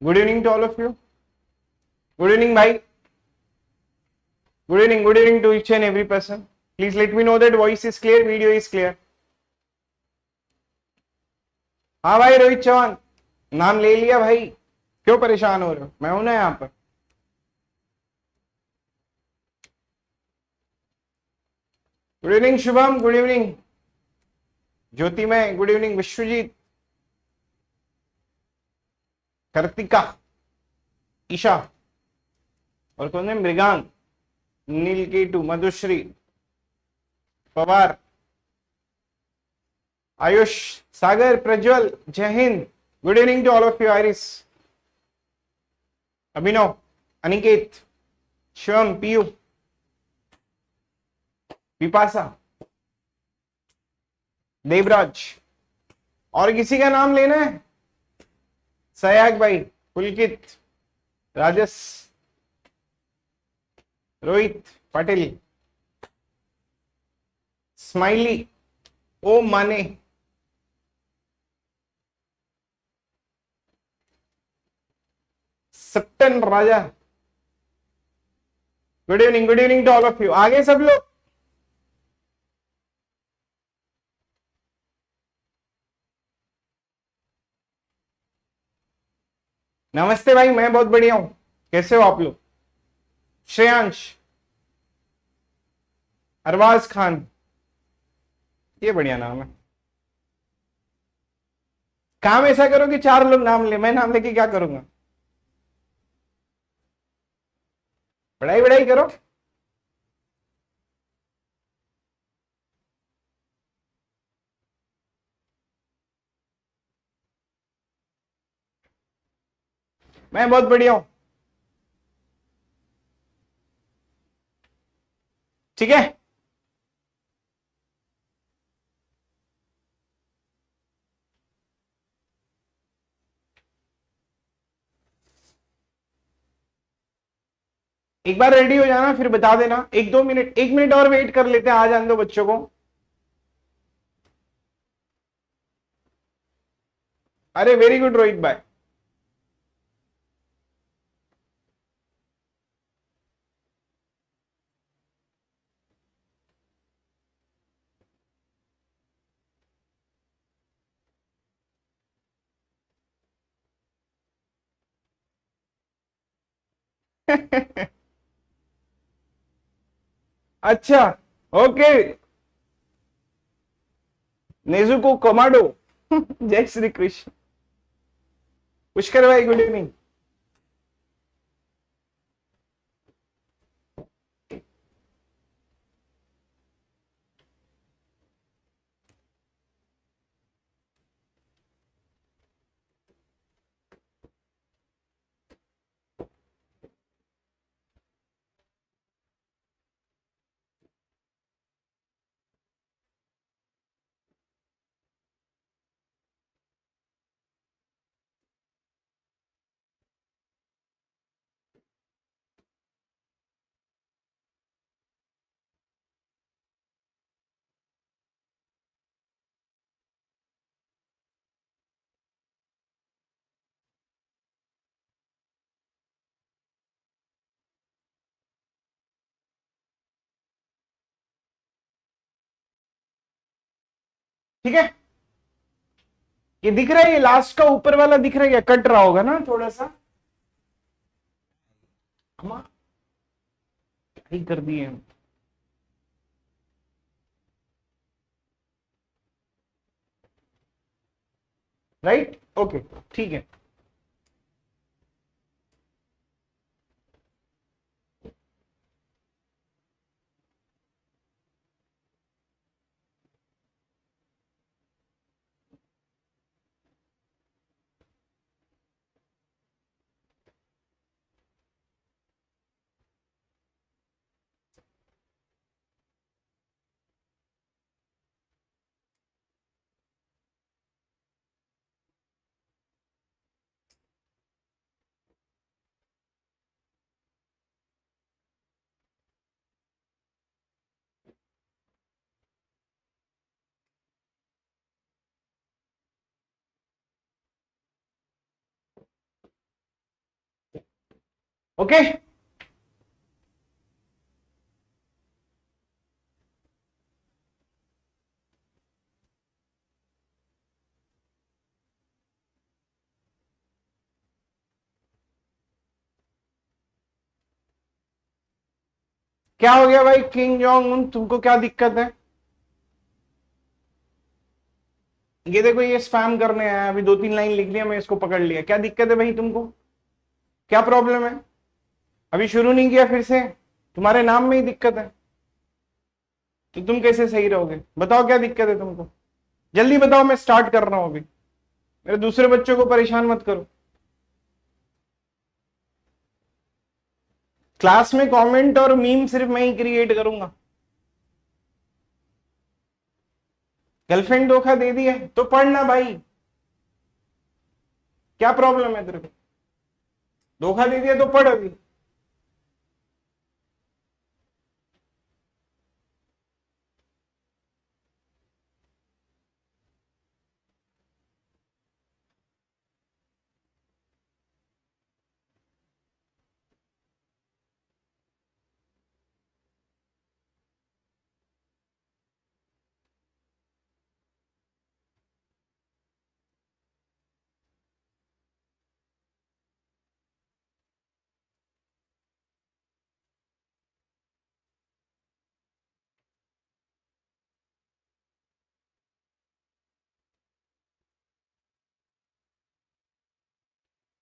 Good evening to all of you. Good evening, bhai. Good evening to each and every person. Please let me know that voice is clear, video is clear. हाँ भाई रोहित चौहान, नाम ले लिया भाई, क्यों परेशान हो रहे हो? मैं हूं ना यहाँ पर. Good evening Shubham, good evening Jyotimay, good evening Vishwajeet, Kartika, Isha और कौन है? Mrigank, नीलकेतु, Madhushree, Pawar, Ayush, Sagar, Prajwal, Jai Hind. Good evening to all of you. Iris, Abhinav, Aniket, Shivam, Piyu, Vipasa, Devraj. और किसी का नाम लेना है? सयाग भाई, पुलकित, राजस, रोहित पाटिल, स्माइली, ओ Mane, Saptan Raja. Good evening to all of you. आगे सब लोग. नमस्ते भाई, मैं बहुत बढ़िया हूं. कैसे हो आप लोग? श्रेयांश, अरबाज खान, ये बढ़िया नाम है. काम ऐसा करो कि 4 लोग नाम ले, मैं नाम लेके क्या करूंगा? पढ़ाई वढ़ाई करो. मैं बहुत बढ़िया हूं. ठीक है. एक बार रेडी हो जाना, फिर बता देना. 1-2 मिनट, 1 मिनट और वेट कर लेते हैं. आ जाने दो बच्चों को. अरे वेरी गुड रोहित भाई. अच्छा, ओके. नेजुको कोमाडो. जय श्री कृष्ण. पुष्कर भाई, गुड इवनिंग. ठीक है. ये दिख रहा है, ये लास्ट का ऊपर वाला दिख रहा है, क्या कट रहा होगा ना थोड़ा सा? हम ठीक कर दिए हम. राइट, ओके, ठीक है. ओके। क्या हो गया भाई किंग जोंग उन, तुमको क्या दिक्कत है? ये देखो ये स्पैम करने आया, अभी 2-3 लाइन लिख लिया मैं, इसको पकड़ लिया। क्या दिक्कत है भाई तुमको? क्या प्रॉब्लम है? अभी शुरू नहीं किया फिर से? तुम्हारे नाम में ही दिक्कत है तो तुम कैसे सही रहोगे? बताओ क्या दिक्कत है तुमको, जल्दी बताओ, मैं स्टार्ट कर रहा हूं अभी। मेरे दूसरे बच्चों को परेशान मत करो। क्लास में कमेंट और मीम सिर्फ मैं ही क्रिएट करूंगा। गर्लफ्रेंड धोखा दे दिया तो पढ़ना भाई, क्या प्रॉब्लम है तेरे को? धोखा दे दिया तो पढ़ अभी।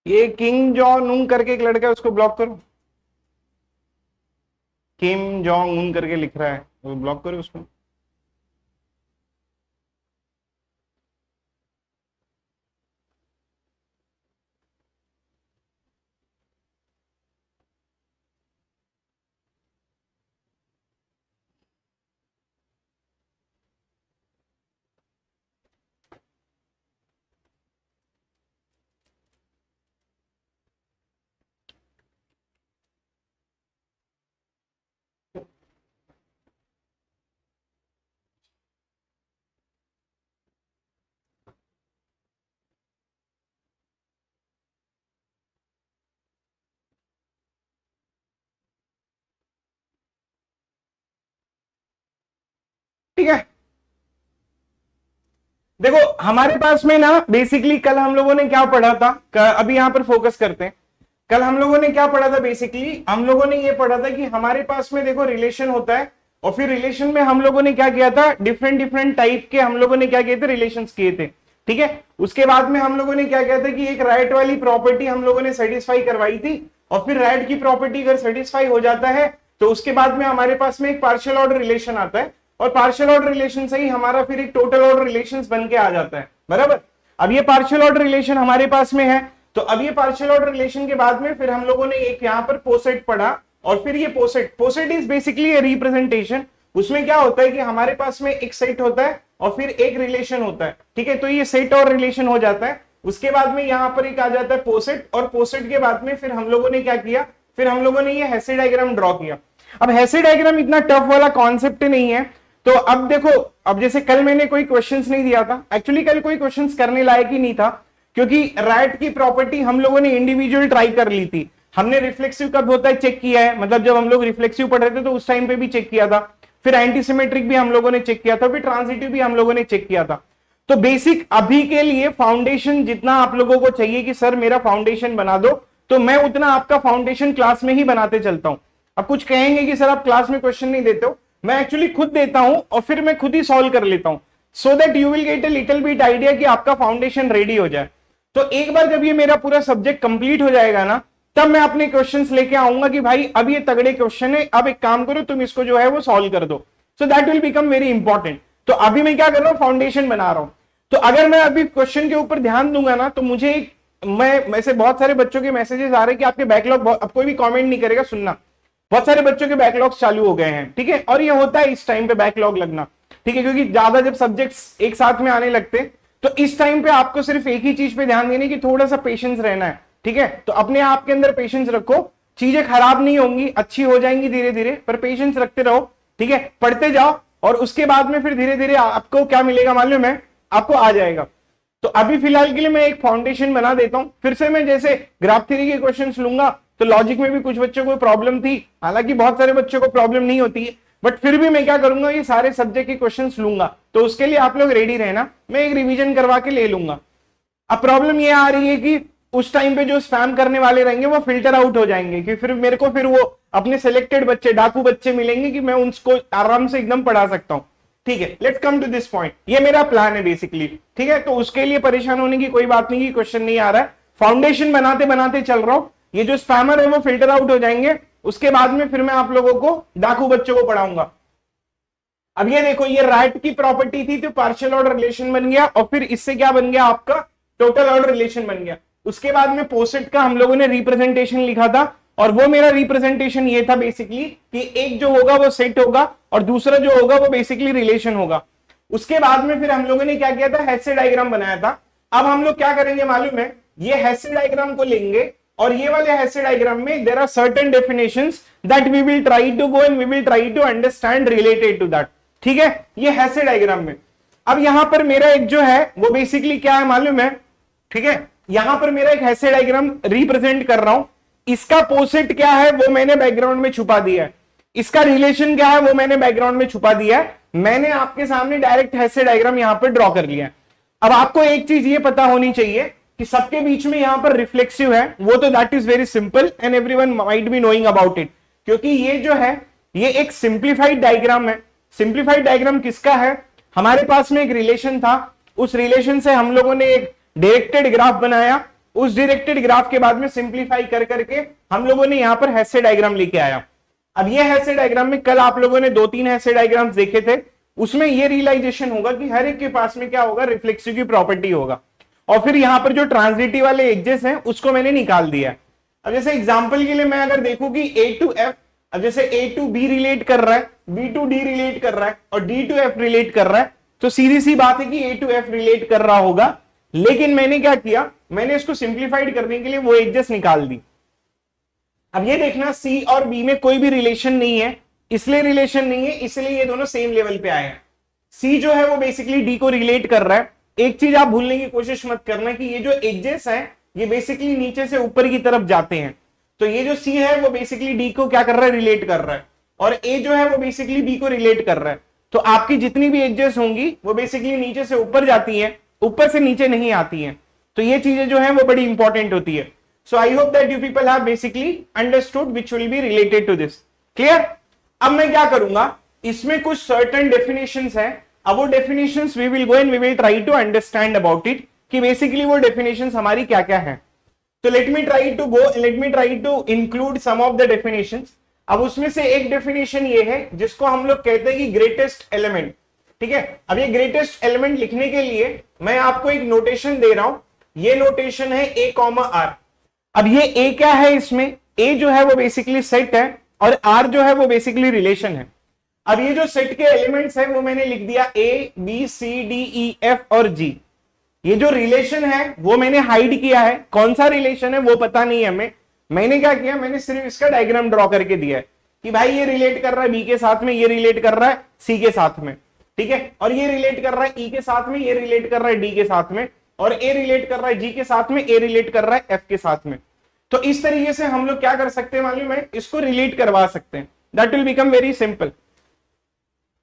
ये किंग जॉन उन करके एक लड़का है, उसको ब्लॉक करो। किम जोंग उन करके लिख रहा है, वो ब्लॉक करो उसको। ठीक है, देखो हमारे पास में ना बेसिकली कल हम लोगों ने क्या पढ़ा था, अभी यहां पर फोकस करते हैं। कल हम लोगों ने क्या पढ़ा था? बेसिकली हम लोगों ने ये पढ़ा था कि हमारे पास में देखो रिलेशन होता है, और फिर रिलेशन में हम लोगों ने क्या किया था, डिफरेंट डिफरेंट टाइप के हम लोगों ने क्या किए थे, रिलेशंस किए थे। ठीक है, उसके बाद में हम लोगों ने क्या किया था कि एक राइट वाली प्रॉपर्टी हम लोगों ने सेटिस्फाई करवाई थी, और फिर राइट की प्रॉपर्टी अगर सेटिस्फाई हो जाता है तो उसके बाद में हमारे पास में एक पार्शियल ऑर्डर रिलेशन आता है, और पार्शियल ऑर्डर रिलेशन से ही हमारा फिर एक टोटल ऑर्डर रिलेशन बन के आ जाता है, बराबर। अब ये पार्शियल ऑर्डर रिलेशन हमारे पास में है, तो अब ये पार्शियल ऑर्डर रिलेशन के बाद में फिर हम लोगों ने एक यहाँ पर पोसेट पढ़ा, और फिर ये पोसेट इज बेसिकली रिप्रेजेंटेशन। उसमें क्या होता है कि हमारे पास में एक सेट होता है और फिर एक रिलेशन होता है, ठीक है, तो ये सेट और रिलेशन हो जाता है। उसके बाद में यहाँ पर एक आ जाता है पोसेट, और पोसेट के बाद में फिर हम लोगों ने क्या किया, फिर हम लोगों ने ये हेसी डायग्राम ड्रॉ किया। अब हेसी डायग्राम इतना टफ वाला कॉन्सेप्ट नहीं है, तो अब देखो, अब जैसे कल मैंने कोई क्वेश्चंस नहीं दिया था, एक्चुअली कल कोई क्वेश्चंस करने लायक ही नहीं था, क्योंकि राइट की प्रॉपर्टी हम लोगों ने इंडिविजुअल ट्राई कर ली थी। हमने रिफ्लेक्सिव कब होता है चेक किया है, मतलब जब हम लोग रिफ्लेक्सिव पढ़ रहे थे तो उस टाइम पे भी चेक किया था, फिर एंटीसिमेट्रिक भी हम लोगों ने चेक किया था, फिर ट्रांजिटिव भी हम लोगों ने चेक किया था। तो बेसिक अभी के लिए फाउंडेशन जितना आप लोगों को चाहिए कि सर मेरा फाउंडेशन बना दो, तो मैं उतना आपका फाउंडेशन क्लास में ही बनाते चलता हूं। अब कुछ कहेंगे कि सर आप क्लास में क्वेश्चन नहीं देते हो, मैं एक्चुअली खुद देता हूं और फिर मैं खुद ही सॉल्व कर लेता हूं, so that you will get a little bit idea कि आपका फाउंडेशन रेडी हो जाए। तो एक बार जब ये मेरा पूरा सब्जेक्ट कंप्लीट हो जाएगा ना, तब मैं अपने क्वेश्चंस लेके आऊंगा कि भाई अब ये तगड़े क्वेश्चन है, अब एक काम करो तुम इसको जो है वो सॉल्व कर दो, so that will become very important. तो अभी मैं क्या कर रहा हूं, फाउंडेशन बना रहा हूं। तो अगर मैं अभी क्वेश्चन के ऊपर ध्यान दूंगा ना, तो मुझे मैं वैसे बहुत सारे बच्चों के मैसेजेस आ रहे हैं कि आपके बैकलॉग, अब कोई भी कमेंट नहीं करेगा, सुनना, बहुत सारे बच्चों के बैकलॉग्स चालू हो गए हैं, ठीक है, और ये होता है इस टाइम पे बैकलॉग लगना, ठीक है, क्योंकि ज्यादा जब सब्जेक्ट्स एक साथ में आने लगते तो इस टाइम पे आपको सिर्फ एक ही चीज पे ध्यान देने की थोड़ा सा पेशेंस रहना है, ठीक है। तो अपने आप के अंदर पेशेंस रखो, चीजें खराब नहीं होंगी, अच्छी हो जाएंगी धीरे धीरे, पर पेशेंस रखते रहो, ठीक है, पढ़ते जाओ, और उसके बाद में फिर धीरे धीरे आपको क्या मिलेगा मालूम है, आपको आ जाएगा। तो अभी फिलहाल के लिए मैं एक फाउंडेशन बना देता हूं, फिर से मैं जैसे ग्राफ थ्योरी के क्वेश्चंस लूंगा तो लॉजिक में भी कुछ बच्चों को प्रॉब्लम थी, हालांकि बहुत सारे बच्चों को प्रॉब्लम नहीं होती है, बट फिर भी मैं क्या करूंगा, ये सारे सब्जेक्ट के क्वेश्चंस लूंगा। तो उसके लिए आप लोग रेडी रहना, मैं एक रिवीजन करवा के ले लूंगा। अब प्रॉब्लम ये आ रही है कि उस टाइम पे जो स्पैम करने वाले रहेंगे वो फिल्टर आउट हो जाएंगे, कि फिर मेरे को फिर वो अपने सिलेक्टेड बच्चे, डाकू बच्चे मिलेंगे कि मैं उनको आराम से एकदम पढ़ा सकता हूं। ठीक है, let's come to this point, ये मेरा प्लान है बेसिकली। ठीक है, तो उसके लिए परेशान होने की कोई बात नहीं, कि क्वेश्चन नहीं आ रहा है, फाउंडेशन बनाते बनाते चल रहा हूं, ये जो स्पैमर है वो फिल्टर आउट हो जाएंगे, उसके बाद में फिर मैं आप लोगों को डाकू बच्चों को पढ़ाऊंगा। अब ये देखो, ये रैट की प्रॉपर्टी थी, तो पार्शियल ऑर्डर रिलेशन बन गया, और फिर इससे क्या बन गया, आपका टोटल ऑर्डर रिलेशन बन गया। उसके बाद में पोसेट का हम लोगों ने रिप्रेजेंटेशन लिखा था, और वो मेरा रिप्रेजेंटेशन ये था बेसिकली कि एक जो होगा वो सेट होगा और दूसरा जो होगा वो बेसिकली रिलेशन होगा। उसके बाद में फिर हम लोगों ने क्या किया था, हेस्से डायग्राम बनाया था। अब हम लोग क्या करेंगे मालूम है, ये हेस्से डायग्राम को लेंगे, और ये वाले हेस्से डायग्राम में there are certain definitions that we will try to go and we will try to understand related to that. ठीक है, ये हेस्से डायग्राम में। अब यहां पर मेरा एक जो है वो बेसिकली क्या है मालूम है, ठीक है, यहां पर मेरा एक हेस्से डायग्राम रिप्रेजेंट कर रहा हूं, इसका पोसेट क्या है वो मैंने बैकग्राउंड में छुपा दिया है, इसका रिलेशन क्या है वो मैंने बैकग्राउंड में छुपा दिया है, मैंने आपके सामने डायरेक्ट हेस्से डायग्राम यहां पर ड्रॉ कर लिया है। अब आपको एक चीज ये पता होनी चाहिए कि सबके बीच में यहां पर रिफ्लेक्सिव है, वो तो that is very simple and everyone might be knowing about it, क्योंकि ये जो है ये एक सिंप्लीफाइड डायग्राम है। सिंप्लीफाइड डायग्राम किसका है, हमारे पास में एक रिलेशन था, उस रिलेशन से हम लोगों ने एक डायरेक्टेड ग्राफ बनाया, उस डायरेक्टेड ग्राफ के बाद में सिंप्लीफाई कर करके हम लोगों ने यहां पर हेस्से डायग्राम लेके आया। अब ये हेस्से डायग्राम में कल आप लोगों ने 2-3 हेस्से डायग्राम्स देखे थे, उसमें ये रियलाइजेशन होगा कि हर एक के पास में क्या होगा, रिफ्लेक्सिव की प्रॉपर्टी होगा। और फिर यहां पर जो ट्रांजिटिव वाले एजेस हैं उसको मैंने निकाल दिया। अब जैसे एग्जांपल के लिए मैं अगर देखूं कि A to F, अब जैसे A to B रिलेट कर रहा है, B to D रिलेट कर रहा है और D to F रिलेट कर रहा है, तो सीधी सी बात है कि A to F रिलेट कर रहा होगा। लेकिन मैंने क्या किया, मैंने इसको सिंप्लीफाइड करने के लिए वो एजेस निकाल दी। अब ये देखना C और B में कोई भी रिलेशन नहीं है, इसलिए रिलेशन नहीं है, इसलिए ये दोनों सेम लेवल पे आए हैं। C जो है वो बेसिकली D को रिलेट कर रहा है। एक चीज आप भूलने की कोशिश मत करना कि ये जो एजेस हैं ये बेसिकली नीचे से ऊपर की तरफ जाते हैं, तो ये जो C है वो बेसिकली D को क्या कर रहा है, रिलेट कर रहा है, और A जो है वो बेसिकली B को रिलेट कर रहा है। तो आपकी जितनी भी एजेस होंगी वो बेसिकली नीचे से ऊपर जाती हैं, ऊपर से नीचे नहीं आती हैं। तो ये चीजें जो है वो बड़ी इंपॉर्टेंट होती है। So I hope that you people have basically understood which will be related to this. Clear? अब मैं क्या करूंगा, इसमें कुछ सर्टेन डेफिनेशंस हैं, अब वो definitions we will go and we will try to understand about it, कि बेसिकली वो डेफिनेशंस हमारी क्या क्या है। तो let me try to include some of the definitions. अब उसमें से एक डेफिनेशन ये है जिसको हम लोग कहते हैं कि ग्रेटेस्ट एलिमेंट। ठीक है, अब ये ग्रेटेस्ट एलिमेंट लिखने के लिए मैं आपको एक नोटेशन दे रहा हूं, ये नोटेशन है A, R। अब ये A क्या है, इसमें A जो है वो बेसिकली सेट है और R जो है वो बेसिकली रिलेशन है। अब ये जो सेट के एलिमेंट्स है वो मैंने लिख दिया A, B, C, D, E, F और G। ये जो रिलेशन है वो मैंने हाइड किया है, कौन सा रिलेशन है वो पता नहीं है हमें। मैंने क्या किया, मैंने सिर्फ इसका डायग्राम ड्रॉ करके दिया है कि भाई ये रिलेट कर रहा है B के साथ में, ये रिलेट कर रहा है C के साथ में, ठीक है, और ये रिलेट कर रहा है E के साथ में, ये रिलेट कर रहा है D के साथ में, और A रिलेट कर रहा है G के साथ में, A रिलेट कर रहा है F के साथ में। तो इस तरीके से हम लोग क्या कर सकते हैं मालूम है, इसको रिलेट करवा सकते हैं। That will become very simple.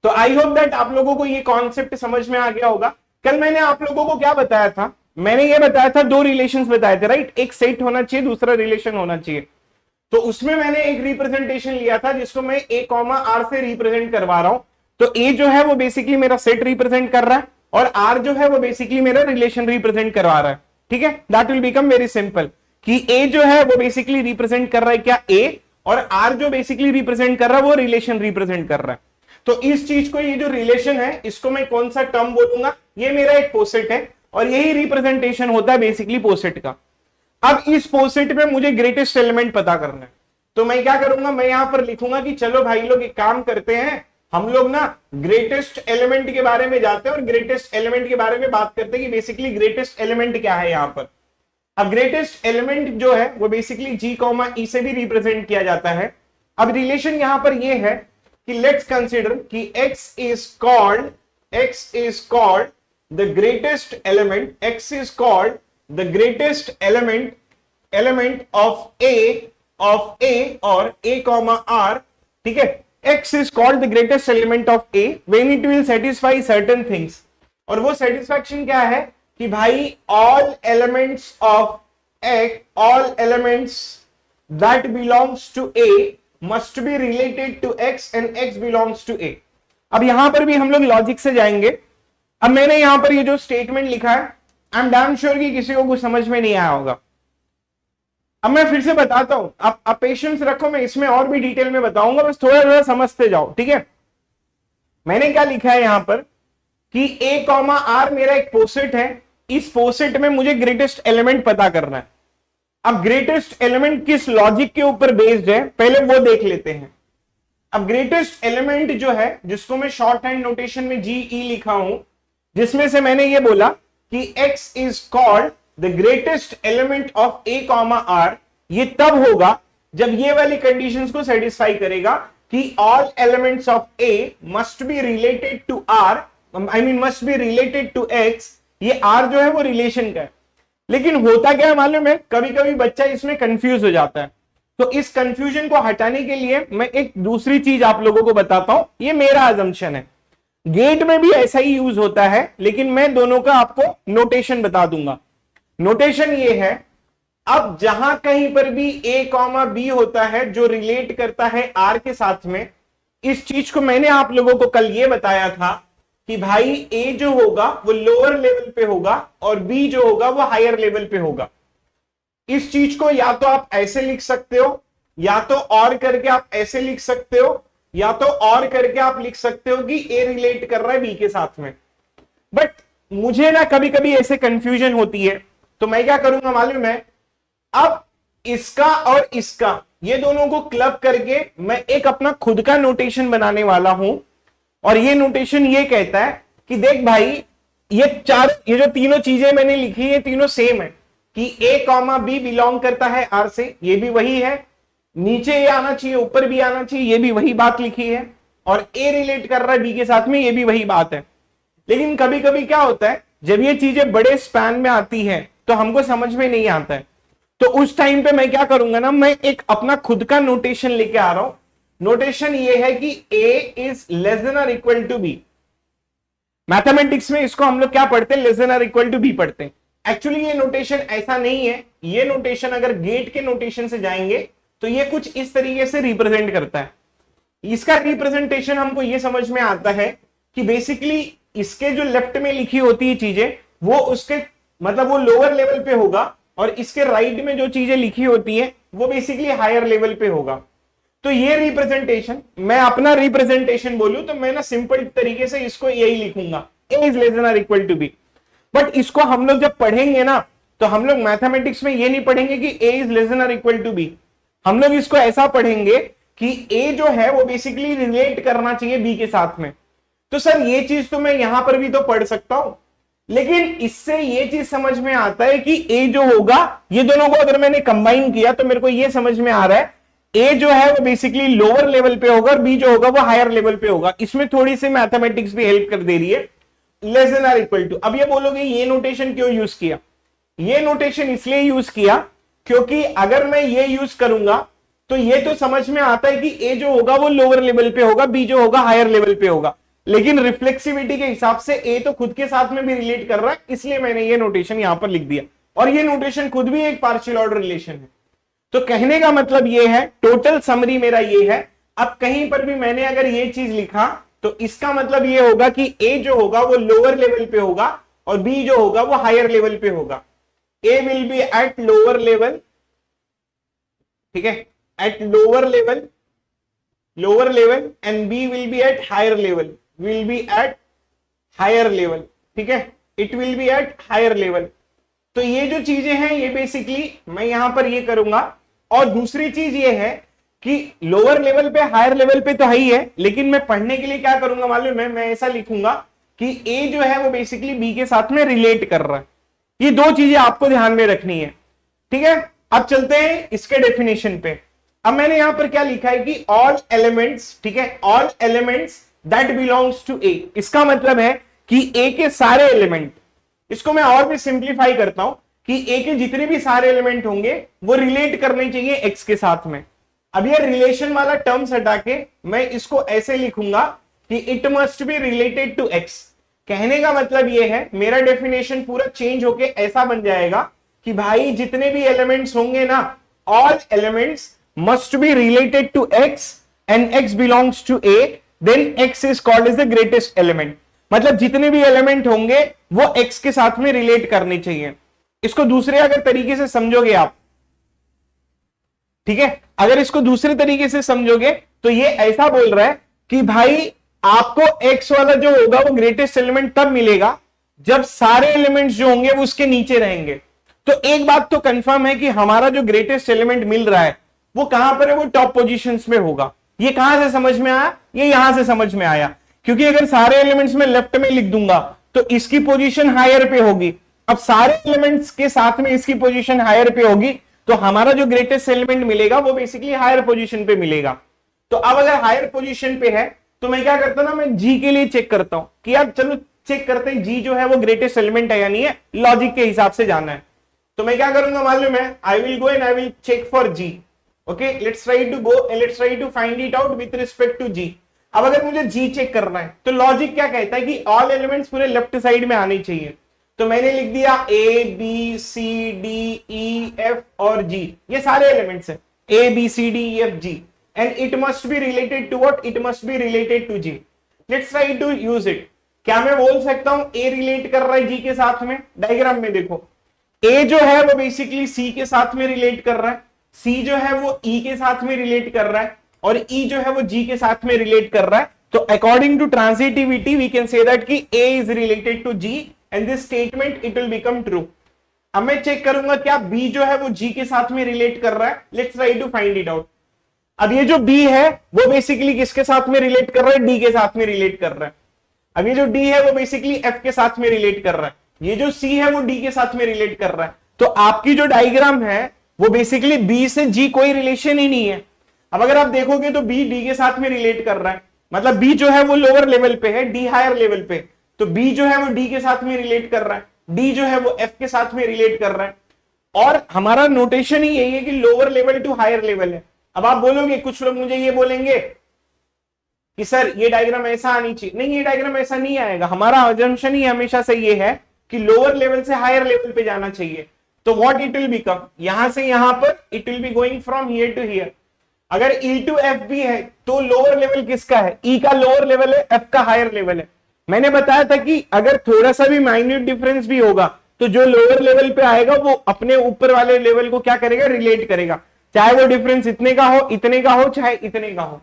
तो आई होप दैट आप लोगों को ये कॉन्सेप्ट समझ में आ गया होगा। कल मैंने आप लोगों को क्या बताया था, मैंने ये बताया था 2 रिलेशंस बताए थे, राइट, एक सेट होना चाहिए, दूसरा रिलेशन होना चाहिए। तो उसमें मैंने एक रिप्रेजेंटेशन लिया था जिसको मैं A, R से रिप्रेजेंट करवा रहा हूं। तो A जो है वो बेसिकली मेरा सेट रिप्रेजेंट कर रहा है और R जो है वो बेसिकली मेरा रिलेशन रिप्रेजेंट करवा रहा है। ठीक है, that will become very simple कि A जो है वो बेसिकली रिप्रेजेंट कर रहा है क्या, A, और R जो बेसिकली रिप्रेजेंट कर रहा है वो रिलेशन रिप्रेजेंट कर रहा है। तो इस चीज को, ये जो रिलेशन है इसको मैं कौन सा टर्म बोलूंगा, ये मेरा एक पोसेट है और यही रिप्रेजेंटेशन होता है बेसिकली पोसेट का। अब इस पोसेट में मुझे ग्रेटेस्ट एलिमेंट पता करना है, तो मैं क्या करूंगा, मैं यहां पर लिखूंगा कि चलो भाई लोग एक काम करते हैं, हम लोग ना ग्रेटेस्ट एलिमेंट के बारे में जाते हैं और ग्रेटेस्ट एलिमेंट के बारे में बात करते हैं कि बेसिकली ग्रेटेस्ट एलिमेंट क्या है यहां पर। अब ग्रेटेस्ट एलिमेंट जो है वो बेसिकली G, E से भी रिप्रेजेंट किया जाता है। अब रिलेशन यहां पर ये है कि लेट्स कंसीडर कि X is called the greatest element, X is called the greatest element of A of A और ए कॉमा आर, ठीक है, X is called the greatest element of A when it will satisfy certain things. और वो satisfaction क्या है कि भाई all elements of X, all elements that belongs to A must be related to X and X belongs to A. अब यहां पर भी हम लोग लॉजिक से जाएंगे। अब मैंने यहां पर ये जो स्टेटमेंट लिखा है, आई एम डैम श्योर कि किसी को कुछ समझ में नहीं आया होगा। अब मैं फिर से बताता हूं, आप पेशेंस रखो, मैं इसमें और भी डिटेल में बताऊंगा, बस थोड़ा थोड़ा समझते जाओ, ठीक है। मैंने क्या लिखा है यहां पर कि ए कॉमा आर मेरा एक पोसेट है, इस पोसेट में मुझे ग्रेटेस्ट एलिमेंट पता करना है। अब ग्रेटेस्ट एलिमेंट किस लॉजिक के ऊपर बेस्ड है पहले वो देख लेते हैं। अब ग्रेटेस्ट एलिमेंट जो है, जिसको मैं शॉर्ट हैंड नोटेशन में जीई लिखा हूं, जिसमें से मैंने ये बोला कि x is called the greatest element of a comma R, ये तब होगा जब ये वाली कंडीशंस को सेटिस्फाई करेगा कि all elements of a must be related to r, I mean must be related to x। ये r जो है वो रिलेशन का है, लेकिन होता क्या है मालूम है, कभी कभी बच्चा इसमें कंफ्यूज हो जाता है। तो इस कंफ्यूजन को हटाने के लिए मैं एक दूसरी चीज आप लोगों को बताता हूं, ये मेरा अजम्पशन है, गेट में भी ऐसा ही यूज होता है, लेकिन मैं दोनों का आपको नोटेशन बता दूंगा। नोटेशन ये है, अब जहां कहीं पर भी a कॉमा बी होता है जो रिलेट करता है r के साथ में, इस चीज को मैंने आप लोगों को कल ये बताया था कि भाई a जो होगा वो लोअर लेवल पे होगा और b जो होगा वो हायर लेवल पे होगा। इस चीज को या तो आप ऐसे लिख सकते हो, या तो और करके आप ऐसे लिख सकते हो, या तो और करके आप लिख सकते हो कि ए रिलेट कर रहा है बी के साथ में। बट मुझे ना कभी कभी ऐसे कंफ्यूजन होती है, तो मैं क्या करूंगा मालूम है, अब इसका और इसका ये दोनों को क्लब करके मैं एक अपना खुद का नोटेशन बनाने वाला हूं। और ये नोटेशन ये कहता है कि देख भाई, ये जो तीनों चीजें मैंने लिखी है तीनों सेम है कि ए कॉमा बी बिलोंग करता है आर से, ये भी वही है, नीचे ये आना चाहिए, ऊपर भी आना चाहिए, ये भी वही बात लिखी है, और ए रिलेट कर रहा है बी के साथ में, ये भी वही बात है। लेकिन कभी कभी क्या होता है, जब ये चीजें बड़े स्पैन में आती है तो हमको समझ में नहीं आता है, तो उस टाइम पे मैं क्या करूंगा ना, मैं एक अपना खुद का नोटेशन लेके आ रहा हूं। नोटेशन ये है कि ए इज लेस देन और इक्वल टू बी। मैथमेटिक्स में इसको हम लोग क्या पढ़ते हैं, लेस देन और इक्वल टू बी पढ़ते हैं। एक्चुअली ये नोटेशन ऐसा नहीं है, ये नोटेशन अगर गेट के नोटेशन से जाएंगे तो ये कुछ इस तरीके से रिप्रेजेंट करता है। इसका रिप्रेजेंटेशन हमको ये समझ में आता है कि बेसिकली इसके जो लेफ्ट में लिखी होती है चीजें वो उसके मतलब वो लोअर लेवल पे होगा, और इसके राइट में जो चीजें लिखी होती है वो बेसिकली हायर लेवल पे होगा। तो ये रिप्रेजेंटेशन, मैं अपना रिप्रेजेंटेशन बोलूं तो मैं ना सिंपल तरीके से इसको यही लिखूंगा, ए इज लेस देन और इक्वल टू बी। बट इसको हम लोग जब पढ़ेंगे ना, तो हम लोग मैथमेटिक्स में ये नहीं पढ़ेंगे कि ए इज लेस देन और इक्वल टू बी, हम लोग इसको ऐसा पढ़ेंगे कि ए जो है वो बेसिकली रिलेट करना चाहिए बी के साथ में। तो सर ये चीज तो मैं यहां पर भी तो पढ़ सकता हूं, लेकिन इससे ये चीज समझ में आता है कि ए जो होगा, ये दोनों को अगर मैंने कंबाइन किया तो मेरे को ये समझ में आ रहा है ए जो है वो बेसिकली लोअर लेवल पे होगा और बी जो होगा वो हायर लेवल पे होगा। इसमें थोड़ी सी मैथमेटिक्स भी हेल्प कर दे रही है, लेस देन और इक्वल टू। अब ये बोलोगे ये नोटेशन क्यों यूज किया, ये नोटेशन इसलिए यूज किया क्योंकि अगर मैं ये यूज करूंगा तो ये तो समझ में आता है कि ए जो होगा वो लोअर लेवल पे होगा, बी जो होगा हायर लेवल पे होगा, लेकिन रिफ्लेक्सिविटी के हिसाब से ए तो खुद के साथ में भी रिलेट कर रहा है, इसलिए मैंने ये नोटेशन यहां पर लिख दिया। और ये नोटेशन खुद भी एक पार्शियल ऑर्डर रिलेशन है। तो कहने का मतलब ये है, टोटल समरी मेरा ये है, अब कहीं पर भी मैंने अगर ये चीज लिखा तो इसका मतलब ये होगा कि ए जो होगा वो लोअर लेवल पे होगा और बी जो होगा वो हायर लेवल पे होगा। A will be at lower level, ठीक है, at lower level and B will be at higher level, will be at higher level, ठीक है, it will be at higher level. तो ये जो चीजें हैं ये बेसिकली मैं यहां पर ये करूंगा। और दूसरी चीज ये है कि लोअर लेवल पे हायर लेवल पे तो है ही है, लेकिन मैं पढ़ने के लिए क्या करूंगा मालूम है, मैं ऐसा लिखूंगा कि ए जो है वो बेसिकली बी के साथ में रिलेट कर रहा है। ये दो चीजें आपको ध्यान में रखनी है, ठीक है। अब चलते हैं इसके डेफिनेशन पे। अब मैंने यहां पर क्या लिखा है कि ऑल एलिमेंट्स, ठीक है, all elements that belongs to A. इसका मतलब है कि ए के सारे एलिमेंट, इसको मैं और भी सिंप्लीफाई करता हूं कि ए के जितने भी सारे एलिमेंट होंगे वो रिलेट करने चाहिए एक्स के साथ में। अब ये रिलेशन वाला टर्म्स हटा के मैं इसको ऐसे लिखूंगा कि it must be related to X. कहने का मतलब ये है, मेरा डेफिनेशन पूरा चेंज होके ऐसा बन जाएगा कि भाई जितने भी एलिमेंट्स होंगे ना, all elements must be related to X and X belongs to A, then X is called as the greatest element. मतलब जितने भी एलिमेंट होंगे वो एक्स के साथ में रिलेट करने चाहिए। इसको दूसरे अगर तरीके से समझोगे आप, ठीक है, अगर इसको दूसरे तरीके से समझोगे तो ये ऐसा बोल रहा है कि भाई आपको एक्स वाला जो होगा वो ग्रेटेस्ट एलिमेंट तब मिलेगा जब सारे एलिमेंट्स जो होंगे वो उसके नीचे रहेंगे। तो एक बात तो कंफर्म है कि हमारा जो ग्रेटेस्ट एलिमेंट मिल रहा है वो कहां पर है, वो टॉप पोजीशंस में होगा। ये कहां से समझ में आया, ये यहां से समझ में आया, क्योंकि अगर सारे एलिमेंट्स में लेफ्ट में लिख दूंगा तो इसकी पोजीशन हायर पे होगी। अब सारे एलिमेंट्स के साथ में इसकी पोजीशन हायर पे होगी तो हमारा जो ग्रेटेस्ट एलिमेंट मिलेगा वो बेसिकली हायर पोजीशन पे मिलेगा। तो अब अगर हायर पोजीशन पे है तो मैं क्या करता हूं ना, मैं जी के लिए चेक करता हूं कि यार चलो चेक करते हैं जी जो है वो ग्रेटेस्ट एलिमेंट है या नहीं है, लॉजिक के हिसाब से जाना है। तो मैं क्या करूंगा मालूम है, I will go and I will check for G. Okay, let's try to go and let's try to find it out with respect to G. अब अगर मुझे जी चेक करना है तो लॉजिक क्या कहता है कि ऑल एलिमेंट्स पूरे लेफ्ट साइड में आने चाहिए। तो मैंने लिख दिया A B C D E F और जी, ये सारे एलिमेंट्स हैं A B C D E F G, and it must be related to what, it must be related to G. Let's try to use it. क्या मैं बोल सकता हूं ए relate कर रहा है जी के साथ में? डायग्राम में देखो, ए जो है वो बेसिकली सी के साथ में रिलेट कर रहा है, सी जो है वो ई के साथ में रिलेट कर रहा है, और ई जो है वो जी के साथ में रिलेट कर रहा है। तो according to transitivity we can say that कि A is related to G and this statement it will become true. अब मैं चेक करूंगा क्या बी जो है वो जी के साथ में रिलेट कर रहा है। Let's try to find it out. अब ये जो बी है वो बेसिकली किसके साथ में रिलेट कर रहा है? डी के साथ में रिलेट कर रहा है। अब ये जो डी है वो बेसिकली एफ के साथ में रिलेट कर रहा है, ये जो सी है वो डी के साथ में रिलेट कर रहा है। तो आपकी जो डायग्राम है वो बेसिकली बी से जी कोई रिलेशन ही नहीं है। अब अगर आप देखोगे तो बी डी के साथ में रिलेट कर रहा है, मतलब बी जो है वो लोअर लेवल पे है, डी हायर लेवल पे, तो बी जो है वो डी के साथ में रिलेट कर रहा है, डी जो है वो एफ के साथ में रिलेट कर रहा है, और हमारा नोटेशन ही यही है कि lower level to higher level है। अब आप बोलोगे, कुछ लोग मुझे ये बोलेंगे कि सर ये डायग्राम ऐसा आनी चाहिए, नहीं ये डायग्राम ऐसा नहीं आएगा। हमारा अजम्पशन ही हमेशा से ये है कि लोअर लेवल से हायर लेवल पे जाना चाहिए। तो व्हाट इट विल बिकम, यहां से यहां पर it will be going from here to here. अगर ई टू एफ भी है तो लोअर लेवल किसका है? ई का लोअर लेवल है, एफ का हायर लेवल है। मैंने बताया था कि अगर थोड़ा सा भी माइन्यूट डिफरेंस भी होगा तो जो लोअर लेवल पे आएगा वो अपने ऊपर वाले लेवल को क्या करेगा? रिलेट करेगा, चाहे वो डिफरेंस इतने का हो, इतने का हो, चाहे इतने का हो।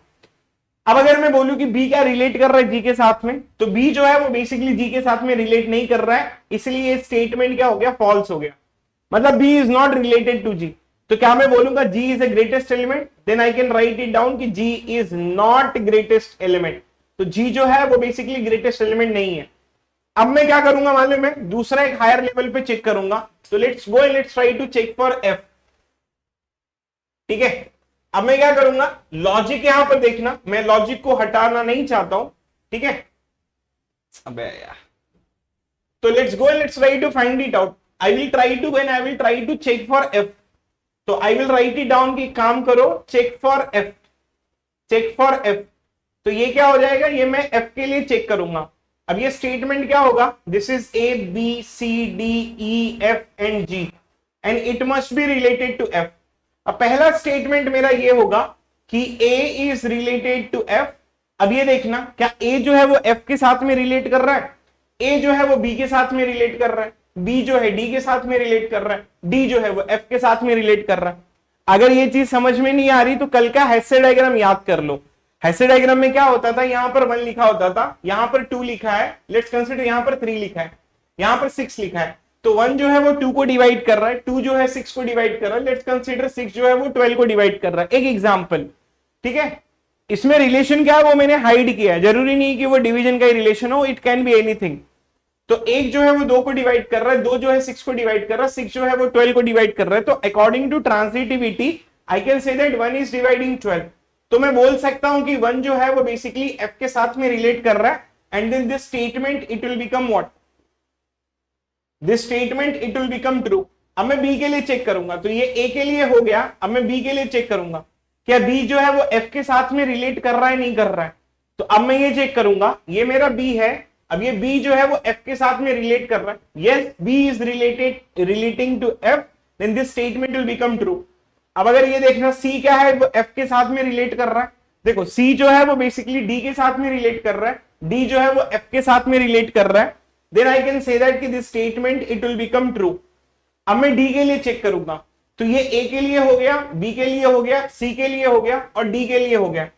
अब अगर मैं बोलूं कि बी क्या रिलेट कर रहा है जी के साथ में, तो बी जो है वो बेसिकली जी के साथ में रिलेट नहीं कर रहा है, इसलिए ये स्टेटमेंट क्या हो गया? फॉल्स हो गया। मतलब B is not related to G. तो क्या मैं बोलूंगा G is a greatest element? Then I can write it down कि G is not greatest element. तो जी जो है वो बेसिकली ग्रेटेस्ट एलिमेंट नहीं है। अब मैं क्या करूंगा मालूम है? दूसरा एक हायर लेवल पे चेक करूंगा। तो let's go and let's try to check for F. ठीक है, अब मैं क्या करूंगा? लॉजिक यहां पर देखना, मैं लॉजिक को हटाना नहीं चाहता हूं, ठीक है। अबे यार, तो let's go and let's try to find it out. I will try to when I will try to check for F. तो I will write it down कि काम करो check for F, check for F. तो ये क्या हो जाएगा? ये मैं एफ के लिए चेक करूंगा। अब ये स्टेटमेंट क्या होगा? This is A B C D E F and G and it must be related to F. अब पहला स्टेटमेंट मेरा ये होगा कि A is related to F. अब ये देखना, क्या ए जो है वो एफ के साथ में रिलेट कर रहा है? ए जो है वो बी के साथ में रिलेट कर रहा है, बी जो है डी के साथ में रिलेट कर रहा है, डी जो है वो एफ के साथ में रिलेट कर रहा है। अगर ये चीज समझ में नहीं आ रही तो कल का हेसे डायग्राम याद कर लो। हेसे डायग्राम में क्या होता था? यहां पर 1 लिखा होता था, यहां पर 2 लिखा है, लेट्स कंसीडर यहां पर 3 लिखा है, यहां पर 6 लिखा है। तो 1 जो है वो 2 को डिवाइड कर रहा है, 2 जो है 6 को डिवाइड कर रहा है, लेट्स कंसीडर 6 जो है वो 12 को डिवाइड कर रहा है। एक एग्जांपल, ठीक है। इसमें रिलेशन क्या है वो मैंने हाइड किया है, जरूरी नहीं कि वो डिवीजन का ही रिलेशन हो, इट कैन बी एनीथिंग। तो 1 जो है वो 2 को डिवाइड कर रहा है, 2 जो है 6 को डिवाइड कर रहा है, 6 जो है वो 12 को डिवाइड कर रहा है। तो according to transitivity I can say that 1 is dividing 12। तो मैं बोल सकता हूं कि 1 जो है वो बेसिकली f के साथ में रिलेट कर रहा है, and then this statement it will become what? This statement it will become true. अब मैं बी के लिए चेक करूंगा, तो ये ए के लिए हो गया। अब मैं बी के लिए चेक करूंगा, क्या बी जो है वो एफ के साथ में रिलेट कर रहा है नहीं कर रहा है। तो अब मैं ये चेक करूंगा, ये मेरा बी है, अब ये बी जो है वो एफ के साथ में रिलेट कर रहा है। Yes, B is relating to F, then this statement will become true. अब अगर ये देखना सी क्या है, वो एफ के साथ में रिलेट कर रहा है। देखो सी जो है वो बेसिकली डी के साथ में रिलेट कर रहा है, डी जो है वो एफ के साथ में रिलेट कर रहा है। Then I can say that कि this statement it will become true. अब मैं डी के लिए चेक करूंगा, तो ये ए के लिए हो गया, बी के लिए हो गया, सी के लिए हो गया और डी के लिए हो गया।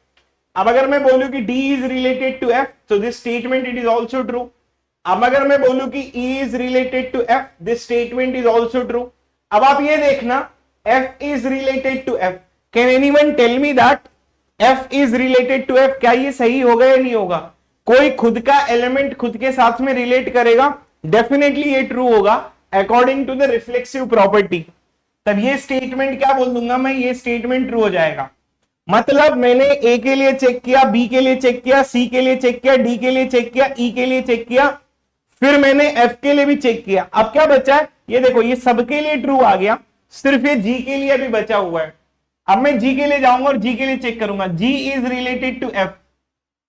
अब अगर मैं बोलूं कि D is related to F, तो this statement it is also true. अब अगर मैं बोलूं कि E is related to F, this statement is also true. अब आप ये देखना, F is related to F, can anyone tell me that F is related to F? क्या ये सही होगा या नहीं होगा? कोई खुद का एलिमेंट खुद के साथ में रिलेट करेगा, डेफिनेटली ये ट्रू होगा according to the reflexive property. तब ये स्टेटमेंट क्या बोल दूंगा मैं, ये स्टेटमेंट ट्रू हो जाएगा। मतलब मैंने ए के लिए चेक किया, बी के लिए चेक किया, सी के लिए चेक किया, डी के लिए चेक किया, ई के लिए चेक किया, फिर मैंने एफ के लिए भी चेक किया। अब क्या बचा है, ये देखो ये सबके लिए ट्रू आ गया, सिर्फ ये जी के लिए भी बचा हुआ है। अब मैं जी के लिए जाऊंगा और जी के लिए चेक करूंगा, G is related to F.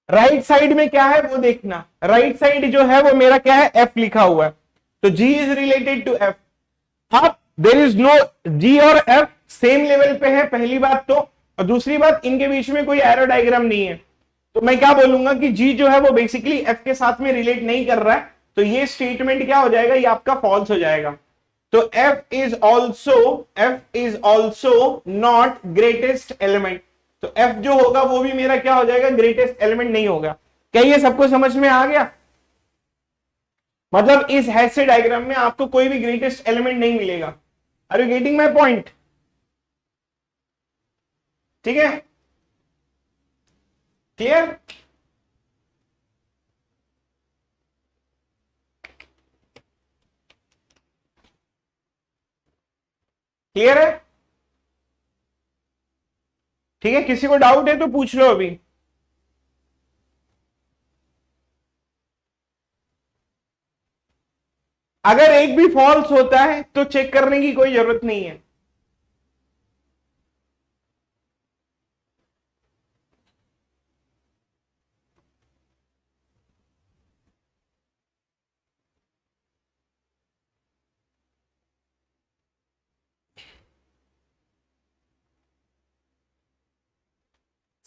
Right side में क्या है वो देखना, राइट साइड जो है वो मेरा क्या है, एफ लिखा हुआ है, तो जी इज रिलेटेड टू एफ। अब देर इज नो, जी और एफ सेम लेवल पे है, पहली बात तो, और दूसरी बात इनके बीच में कोई एरो डायग्राम नहीं है। तो मैं क्या बोलूंगा कि जी जो है वो बेसिकली एफ के साथ में रिलेट नहीं कर रहा है, तो ये स्टेटमेंट क्या हो जाएगा, ये आपका फॉल्स हो जाएगा। तो F is also not greatest element, तो एफ जो होगा वो भी मेरा क्या हो जाएगा, ग्रेटेस्ट एलिमेंट नहीं होगा। क्या ये सबको समझ में आ गया? मतलब इस हेसे डायग्राम में आपको कोई भी ग्रेटेस्ट एलिमेंट नहीं मिलेगा। Are you getting my point? ठीक है, क्लियर? क्लियर है? ठीक है, किसी को डाउट है तो पूछ लो अभी। अगर एक भी फॉल्स होता है तो चेक करने की कोई जरूरत नहीं है।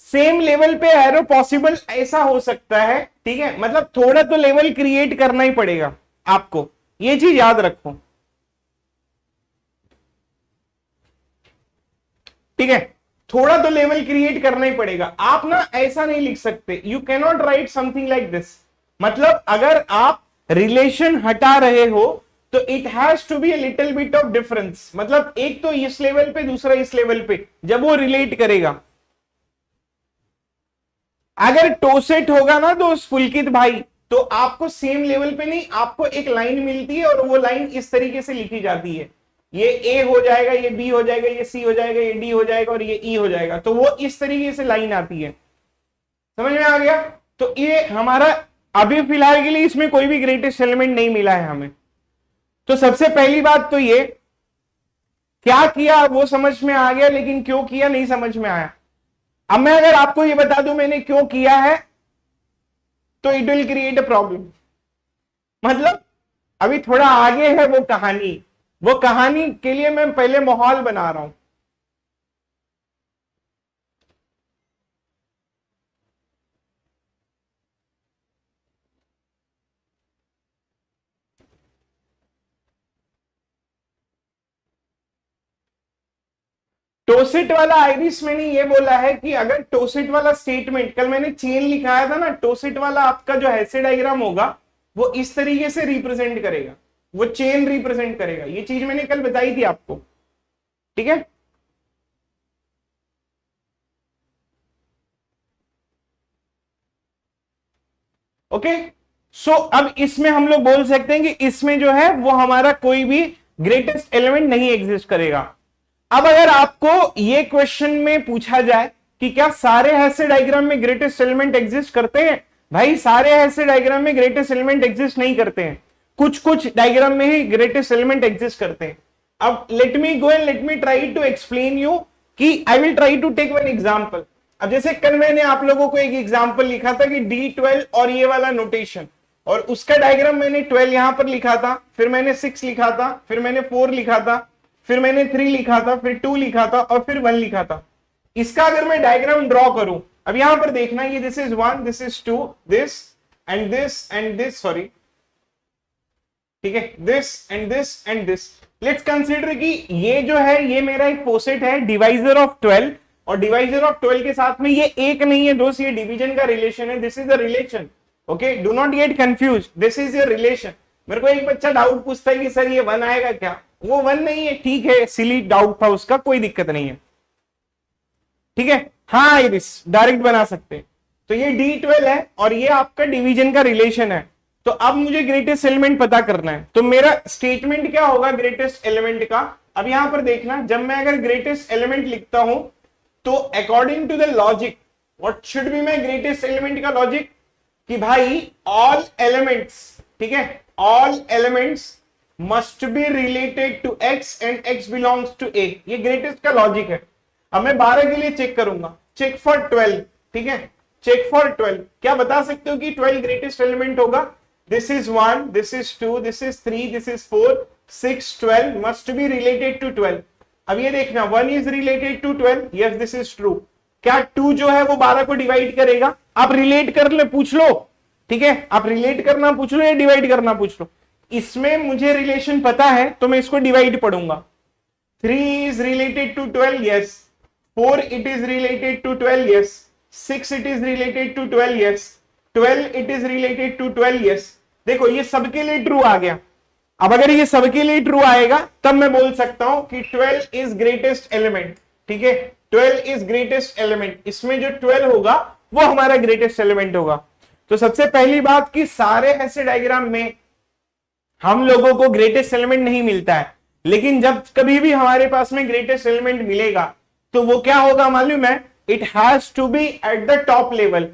सेम लेवल पे एरो पॉसिबल ऐसा हो सकता है, ठीक है, मतलब थोड़ा तो लेवल क्रिएट करना ही पड़ेगा आपको, ये चीज याद रखो। ठीक है, थोड़ा तो लेवल क्रिएट करना ही पड़ेगा। आप ना ऐसा नहीं लिख सकते, you can not write something like this. मतलब अगर आप रिलेशन हटा रहे हो तो it has to be a little bit of difference, मतलब एक तो इस लेवल पे, दूसरा इस लेवल पे, जब वो रिलेट करेगा। अगर टोसेट होगा ना तो पुलकित भाई, तो आपको सेम लेवल पे नहीं, आपको एक लाइन मिलती है और वो लाइन इस तरीके से लिखी जाती है, ये ए हो जाएगा, ये बी हो जाएगा, ये सी हो जाएगा, ये डी हो जाएगा और ये ई हो जाएगा, तो वो इस तरीके से लाइन आती है। समझ में आ गया? तो ये हमारा अभी फिलहाल के लिए इसमें कोई भी ग्रेटेस्ट एलिमेंट नहीं मिला है हमें। तो सबसे पहली बात तो ये, क्या किया वो समझ में आ गया, लेकिन क्यों किया नहीं समझ में आया। अब मैं अगर आपको ये बता दूं मैंने क्यों किया है, तो it will create a problem. मतलब अभी थोड़ा आगे है वो कहानी, वो कहानी के लिए मैं पहले माहौल बना रहा हूं। टोसेट वाला आइरिस मैंने ये बोला है कि अगर टोसेट वाला स्टेटमेंट, कल मैंने चेन लिखाया था ना, टोसेट वाला आपका जो हेसे डायग्राम होगा वो इस तरीके से रिप्रेजेंट करेगा, वो चेन रिप्रेजेंट करेगा। ये चीज मैंने कल बताई थी आपको, ठीक है? ओके, सो अब इसमें हम लोग बोल सकते हैं कि इसमें जो है वो हमारा कोई भी ग्रेटेस्ट एलिमेंट नहीं एग्जिस्ट करेगा। अब अगर आपको ये क्वेश्चन में पूछा जाए कि क्या सारे हेसे डायग्राम में ग्रेटेस्ट एलिमेंट एग्जिस्ट करते हैं, भाई सारे हेसे डायग्राम में ग्रेटेस्ट एलिमेंट एग्जिस्ट नहीं करते हैं, कुछ कुछ डायग्राम में ही ग्रेटेस्ट एलिमेंट एग्जिस्ट करते हैं। अब let me go and let me try to explain you कि I will try to take one example. अब जैसे कल मैंने आप लोगों को एक एग्जांपल लिखा था कि D12 और ये वाला नोटेशन, और उसका डायग्राम मैंने 12 यहां पर लिखा था, फिर मैंने 6 लिखा था, फिर मैंने 4 लिखा था, फिर मैंने 3 लिखा था, फिर 2 लिखा था और फिर 1 लिखा था। इसका अगर मैं डायग्राम ड्रॉ करूं, अब यहां पर देखना, ये this is 1, this is 2, this and this, sorry, ठीक है, this and this. Let's consider कि ये जो है ये मेरा एक पोसेट है, डिवाइजर ऑफ 12, और डिवाइजर ऑफ 12 के साथ में ये एक नहीं है दोस्त, ये डिवीजन का रिलेशन है। This is a relation, okay, do not get confuse, this is a relation. मेरे को एक बच्चा डाउट पूछता है कि सर ये 1 आएगा क्या, वो 1 नहीं है, ठीक है, सिली डाउट था उसका, कोई दिक्कत नहीं है, ठीक है, हाँ ये डायरेक्ट बना सकते हैं। तो ये D12 है और ये आपका डिवीजन का रिलेशन है। तो अब मुझे ग्रेटेस्ट एलिमेंट पता करना है, तो मेरा स्टेटमेंट क्या होगा ग्रेटेस्ट एलिमेंट का। अब यहां पर देखना, जब मैं अगर ग्रेटेस्ट एलिमेंट लिखता हूं तो according to the logic what should be my greatest element का लॉजिक, कि भाई ऑल एलिमेंट्स, ठीक है, all elements must be related to x and x belongs to a, ये ग्रेटेस्ट का लॉजिक है। अब मैं 12 के लिए चेक करूंगा, चेक फॉर 12, ठीक है, चेक फॉर 12, क्या बता सकते हो कि 12 ग्रेटेस्ट एलिमेंट होगा। This is 1, this is 2, this is 3, this is 4, 6, 12 must be related to 12। अब ये देखना, 1 is related to 12, yes this is true. क्या 2 जो है वो 12 को डिवाइड करेगा? आप रिलेट कर ले, पूछ लो, ठीक है, आप रिलेट करना पूछ लो या डिवाइड करना पूछ लो। इसमें मुझे रिलेशन पता है तो मैं इसको डिवाइड पढ़ूंगा। 3 is related to 12, yes. 4 it is related to 12, yes. 6 it is related to 12, yes. 12 it is related to 12, yes. देखो ये सबके लिए ट्रू आ गया। अब अगर ये सबके लिए ट्रू आएगा तब मैं बोल सकता हूं कि 12 इज ग्रेटेस्ट एलिमेंट, ठीक है, 12 इज ग्रेटेस्ट एलिमेंट। इसमें जो 12 होगा वो हमारा ग्रेटेस्ट एलिमेंट होगा। तो सबसे पहली बात कि सारे ऐसे डायग्राम में हम लोगों को ग्रेटेस्ट एलिमेंट नहीं मिलता है, लेकिन जब कभी भी हमारे पास में ग्रेटेस्ट एलिमेंट मिलेगा तो वो क्या होगा मालूम है, it has to be at the top level.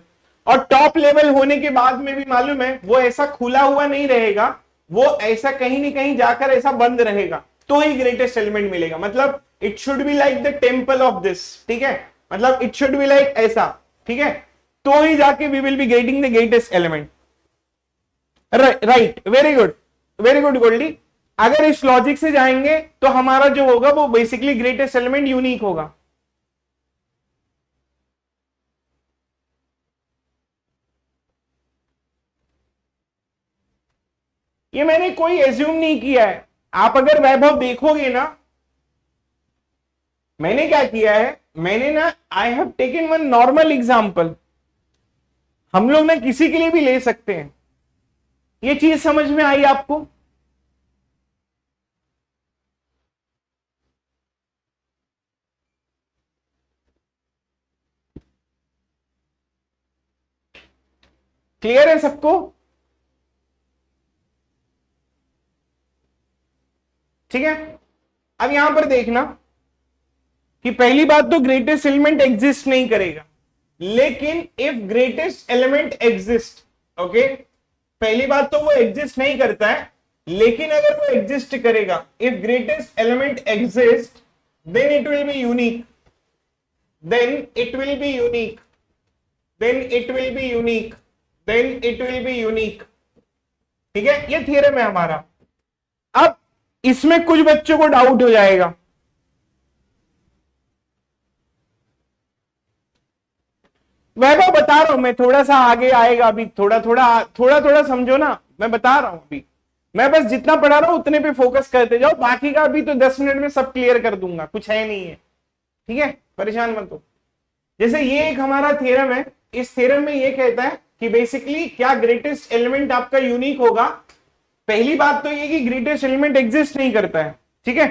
और टॉप लेवल होने के बाद में भी मालूम है वो ऐसा खुला हुआ नहीं रहेगा, वो ऐसा कहीं ना कहीं जाकर ऐसा बंद रहेगा, तो ही ग्रेटेस्ट एलिमेंट मिलेगा। मतलब it should be like the temple of this, ठीक है, मतलब इट शुड बी लाइक ऐसा, ठीक है, तो ही जाके we will be getting the greatest element. Right, very good, very good Goldy. अगर इस लॉजिक से जाएंगे तो हमारा जो होगा वो बेसिकली ग्रेटेस्ट एलिमेंट यूनिक होगा। ये मैंने कोई एज्यूम नहीं किया है, आप अगर वैभव देखोगे ना, मैंने क्या किया है, मैंने ना I have taken one normal example, हम लोग ना किसी के लिए भी ले सकते हैं। ये चीज समझ में आई आपको? क्लियर है सबको? ठीक है, अब यहां पर देखना कि पहली बात तो ग्रेटेस्ट एलिमेंट एग्जिस्ट नहीं करेगा, लेकिन if greatest element exist, okay, पहली बात तो वो एग्जिस्ट नहीं करता है, लेकिन अगर वो एग्जिस्ट करेगा, if greatest element exist then it will be unique, then it will be unique, then it will be unique, then it will be unique. ठीक है, ये थ्योरम है हमारा। अब इसमें कुछ बच्चों को डाउट हो जाएगा, वैभव बता रहा हूं मैं, थोड़ा सा आगे आएगा, अभी थोड़ा थोड़ा समझो ना, मैं बता रहा हूं अभी, मैं बस जितना पढ़ा रहा हूं उतने पे फोकस करते जाओ, बाकी का अभी तो 10 मिनट में सब क्लियर कर दूंगा, कुछ है नहीं है, ठीक है, परेशान मत हो। जैसे ये एक हमारा थ्योरम है, इस थ्योरम में ये कहता है कि बेसिकली क्या ग्रेटेस्ट एलिमेंट आपका यूनिक होगा। पहली बात तो ये कि ग्रेटेस्ट एलिमेंट एग्जिस्ट नहीं करता है, ठीक है,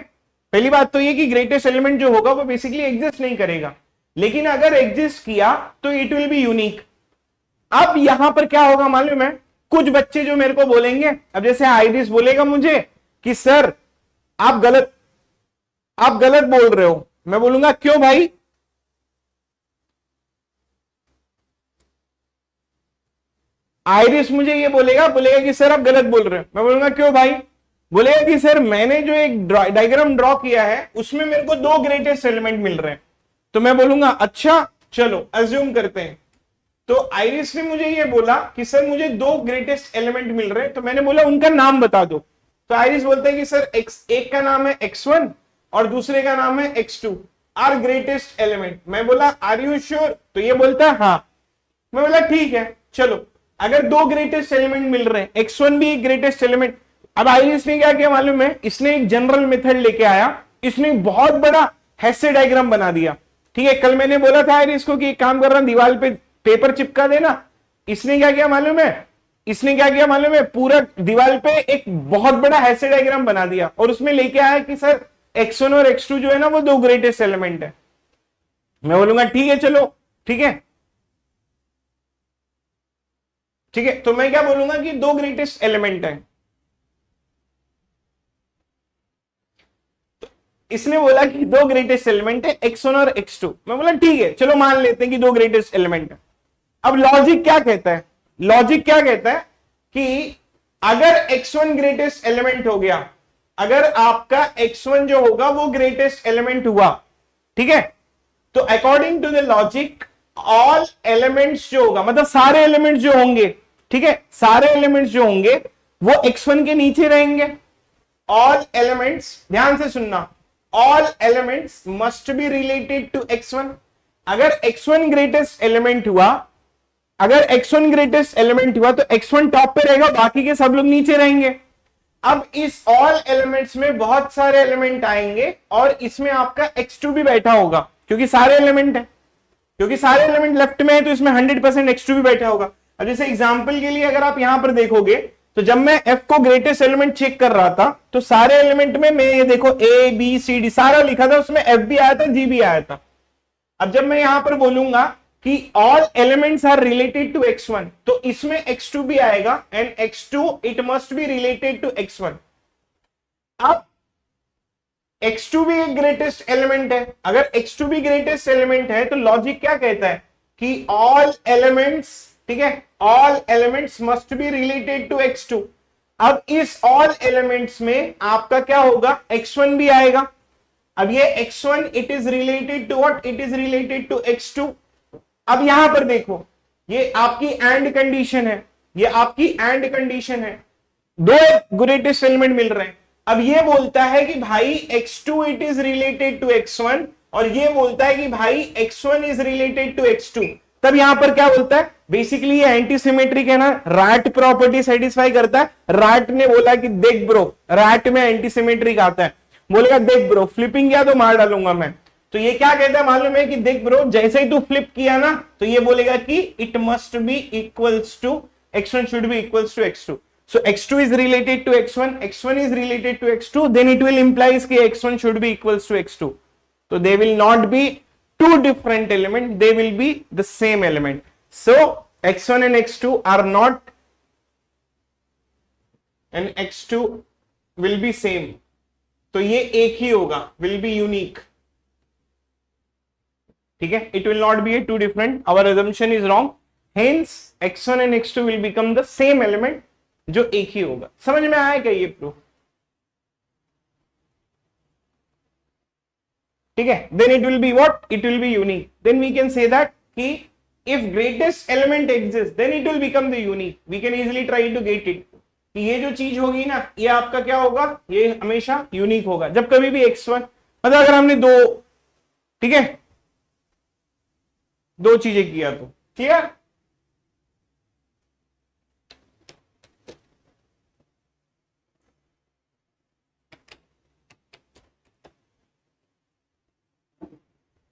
पहली बात तो ये कि ग्रेटेस्ट एलिमेंट जो होगा वो बेसिकली एग्जिस्ट नहीं करेगा, लेकिन अगर एग्जिस्ट किया तो इट विल बी यूनिक। अब यहां पर क्या होगा मालूम है, कुछ बच्चे जो मेरे को बोलेंगे, अब जैसे आइरिस बोलेगा मुझे कि सर आप गलत बोल रहे हो, मैं बोलूंगा क्यों भाई, आइरिस मुझे ये बोलेगा कि सर आप गलत बोल रहे हो, मैं बोलूंगा क्यों भाई, बोलेगा कि सर मैंने जो एक डायग्राम ड्रॉ किया है उसमें मेरे को दो ग्रेटेस्ट एलिमेंट मिल रहे हैं। तो मैं बोलूंगा अच्छा चलो अज्यूम करते हैं। तो आइरिस ने मुझे ये बोला कि सर मुझे दो ग्रेटेस्ट एलिमेंट मिल रहे हैं, तो मैंने बोला उनका नाम बता दो। तो आइरिस बोलते हैं कि सर एक का नाम है x1 और दूसरे का नाम है x2 आर ग्रेटेस्ट एलिमेंट। मैं बोला आर यू श्योर? तो ये बोलता है हाँ। मैं बोला ठीक है चलो, अगर दो ग्रेटेस्ट एलिमेंट मिल रहे हैं, x1 भी एक ग्रेटेस्ट एलिमेंट। अब आइरिस ने क्या किया मालूम है? इसने एक जनरल मेथड लेके आया, इसने बहुत बड़ा हेसे डायग्राम बना दिया। ठीक है, कल मैंने बोला था आइरिस को कि एक काम कर रहा दीवार पे पेपर चिपका देना। इसने क्या किया मालूम है? इसने क्या किया मालूम है? पूरा दीवार पे एक बहुत बड़ा हेसे डायग्राम बना दिया और उसमें लेके आया कि सर x1 और x2 जो है ना वो दो ग्रेटेस्ट एलिमेंट है। मैं बोलूंगा ठीक है चलो, ठीक है ठीक है। तो मैं क्या बोलूंगा कि दो ग्रेटेस्ट एलिमेंट है। तो इसने बोला कि दो ग्रेटेस्ट एलिमेंट है x1 और x2। मैं बोला ठीक है चलो मान लेते हैं कि दो ग्रेटेस्ट एलिमेंट है। अब लॉजिक क्या कहता है? लॉजिक क्या कहता है कि अगर x1 ग्रेटेस्ट एलिमेंट हो गया, अगर आपका x1 जो होगा वो ग्रेटेस्ट एलिमेंट हुआ, ठीक है, तो according to the logic all elements जो होगा, मतलब सारे एलिमेंट्स जो होंगे, ठीक है, सारे एलिमेंट्स जो होंगे वो x1 के नीचे रहेंगे। ऑल एलिमेंट्स, ध्यान से सुनना, all elements must be related to x1। अगर x1 ग्रेटेस्ट एलिमेंट हुआ, अगर x1 ग्रेटेस्ट एलिमेंट हुआ तो x1 टॉप पे रहेगा, बाकी के सब लोग नीचे रहेंगे। अब इस ऑल एलिमेंट्स में बहुत सारे एलिमेंट आएंगे और इसमें आपका x2 भी बैठा होगा, क्योंकि सारे एलिमेंट है, क्योंकि सारे एलिमेंट लेफ्ट में है तो इसमें 100% x2 भी बैठा होगा। अब जैसे एग्जांपल के लिए अगर आप यहां पर देखोगे तो जब मैं f को ग्रेटेस्ट एलिमेंट चेक कर रहा था तो सारे एलिमेंट में मैं ये देखो a b c d सारा लिखा था, उसमें f भी आया था g भी आया था। अब जब मैं यहां पर बोलूंगा कि all elements are related to x1 तो इसमें x2 भी आएगा and x2 it must be related to x1। अब x2 भी एक ग्रेटेस्ट एलिमेंट है, अगर x2 भी ग्रेटेस्ट एलिमेंट है तो लॉजिक क्या कहता है कि ऑल एलिमेंट्स, ठीक है, all elements must be related to x2। अब इस ऑल एलिमेंट्स में आपका क्या होगा? x1 भी आएगा। अब ये x1 it is related to what? It is related to x2। अब यहां पर देखो, ये आपकी एंड कंडीशन है, ये आपकी एंड कंडीशन है, दो ग्रेटेस्ट एलिमेंट मिल रहे हैं। अब ये बोलता है कि भाई x2 it is related to x1 और ये बोलता है कि भाई x1 is related to x2। तब यहां पर क्या बोलता है? बेसिकली ये एंटीसिमेट्रिक है ना, रैट प्रॉपर्टी सेटिस्फाई करता है। रैट ने बोला कि देख ब्रो, रैट में एंटीसिमेट्रिक आता है, बोलेगा देख ब्रो फ्लिपिंग किया तो मार डालूंगा मैं। तो ये क्या कहता है मालूम है कि देख ब्रो जैसे ही तू फ्लिप किया ना तो ये बोलेगा कि it must be equals to x1 should be equals to x2। So x2 is related to x1, x1 is related to x2, then it will implies कि x1 should be equals to x2। So they will not be two different elements, they will be the same element। So x1 and x2 are not and x2 will be same। तो ये एक ही होगा, will be unique, ठीक है, it will not be a two different, our assumption is wrong, hence x1 and x2 will become the same element जो एक ही होगा। समझ में आया क्या ये प्रूफ? ठीक है, then it will be what? It will be unique। then we can say that कि if greatest element exists then it will become the unique। we can easily try to get it कि ये जो चीज होगी ना ये आपका क्या होगा? ये हमेशा यूनिक होगा जब कभी भी x1, मतलब अगर हमने दो, ठीक है, दो चीजें किया तो clear.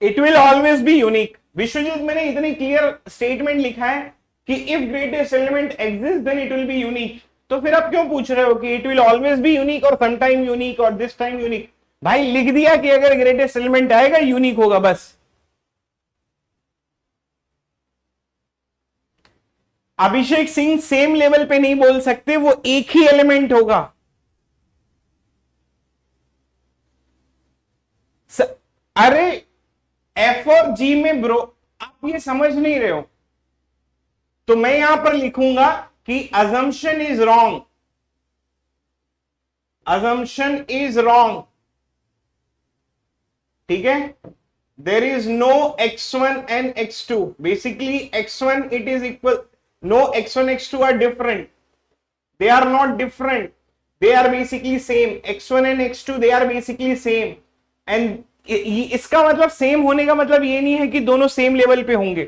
It will always be unique. Vishwajeet मैंने इतनी क्लियर स्टेटमेंट लिखा है कि if greatest element exist then it will be unique, तो फिर आप क्यों पूछ रहे हो कि it will always be unique और सम टाइम यूनिक और दिस टाइम यूनिक? भाई लिख दिया कि अगर ग्रेटेस्ट एलिमेंट आएगा यूनिक होगा बस। अभिषेक सिंह सेम लेवल पे नहीं बोल सकते, वो एक ही एलिमेंट होगा। अरे एफ और जी में ब्रो आप ये समझ नहीं रहे हो, तो मैं यहां पर लिखूंगा कि assumption is wrong। assumption is wrong. ठीक है, there is no x1 and x2. Basically x1 it is equal, no x1 x2 are different, they are not different, they are basically same. x1 and x2 they are basically same. and इसका मतलब same होने का मतलब ये नहीं है कि दोनों सेम लेवल पे होंगे,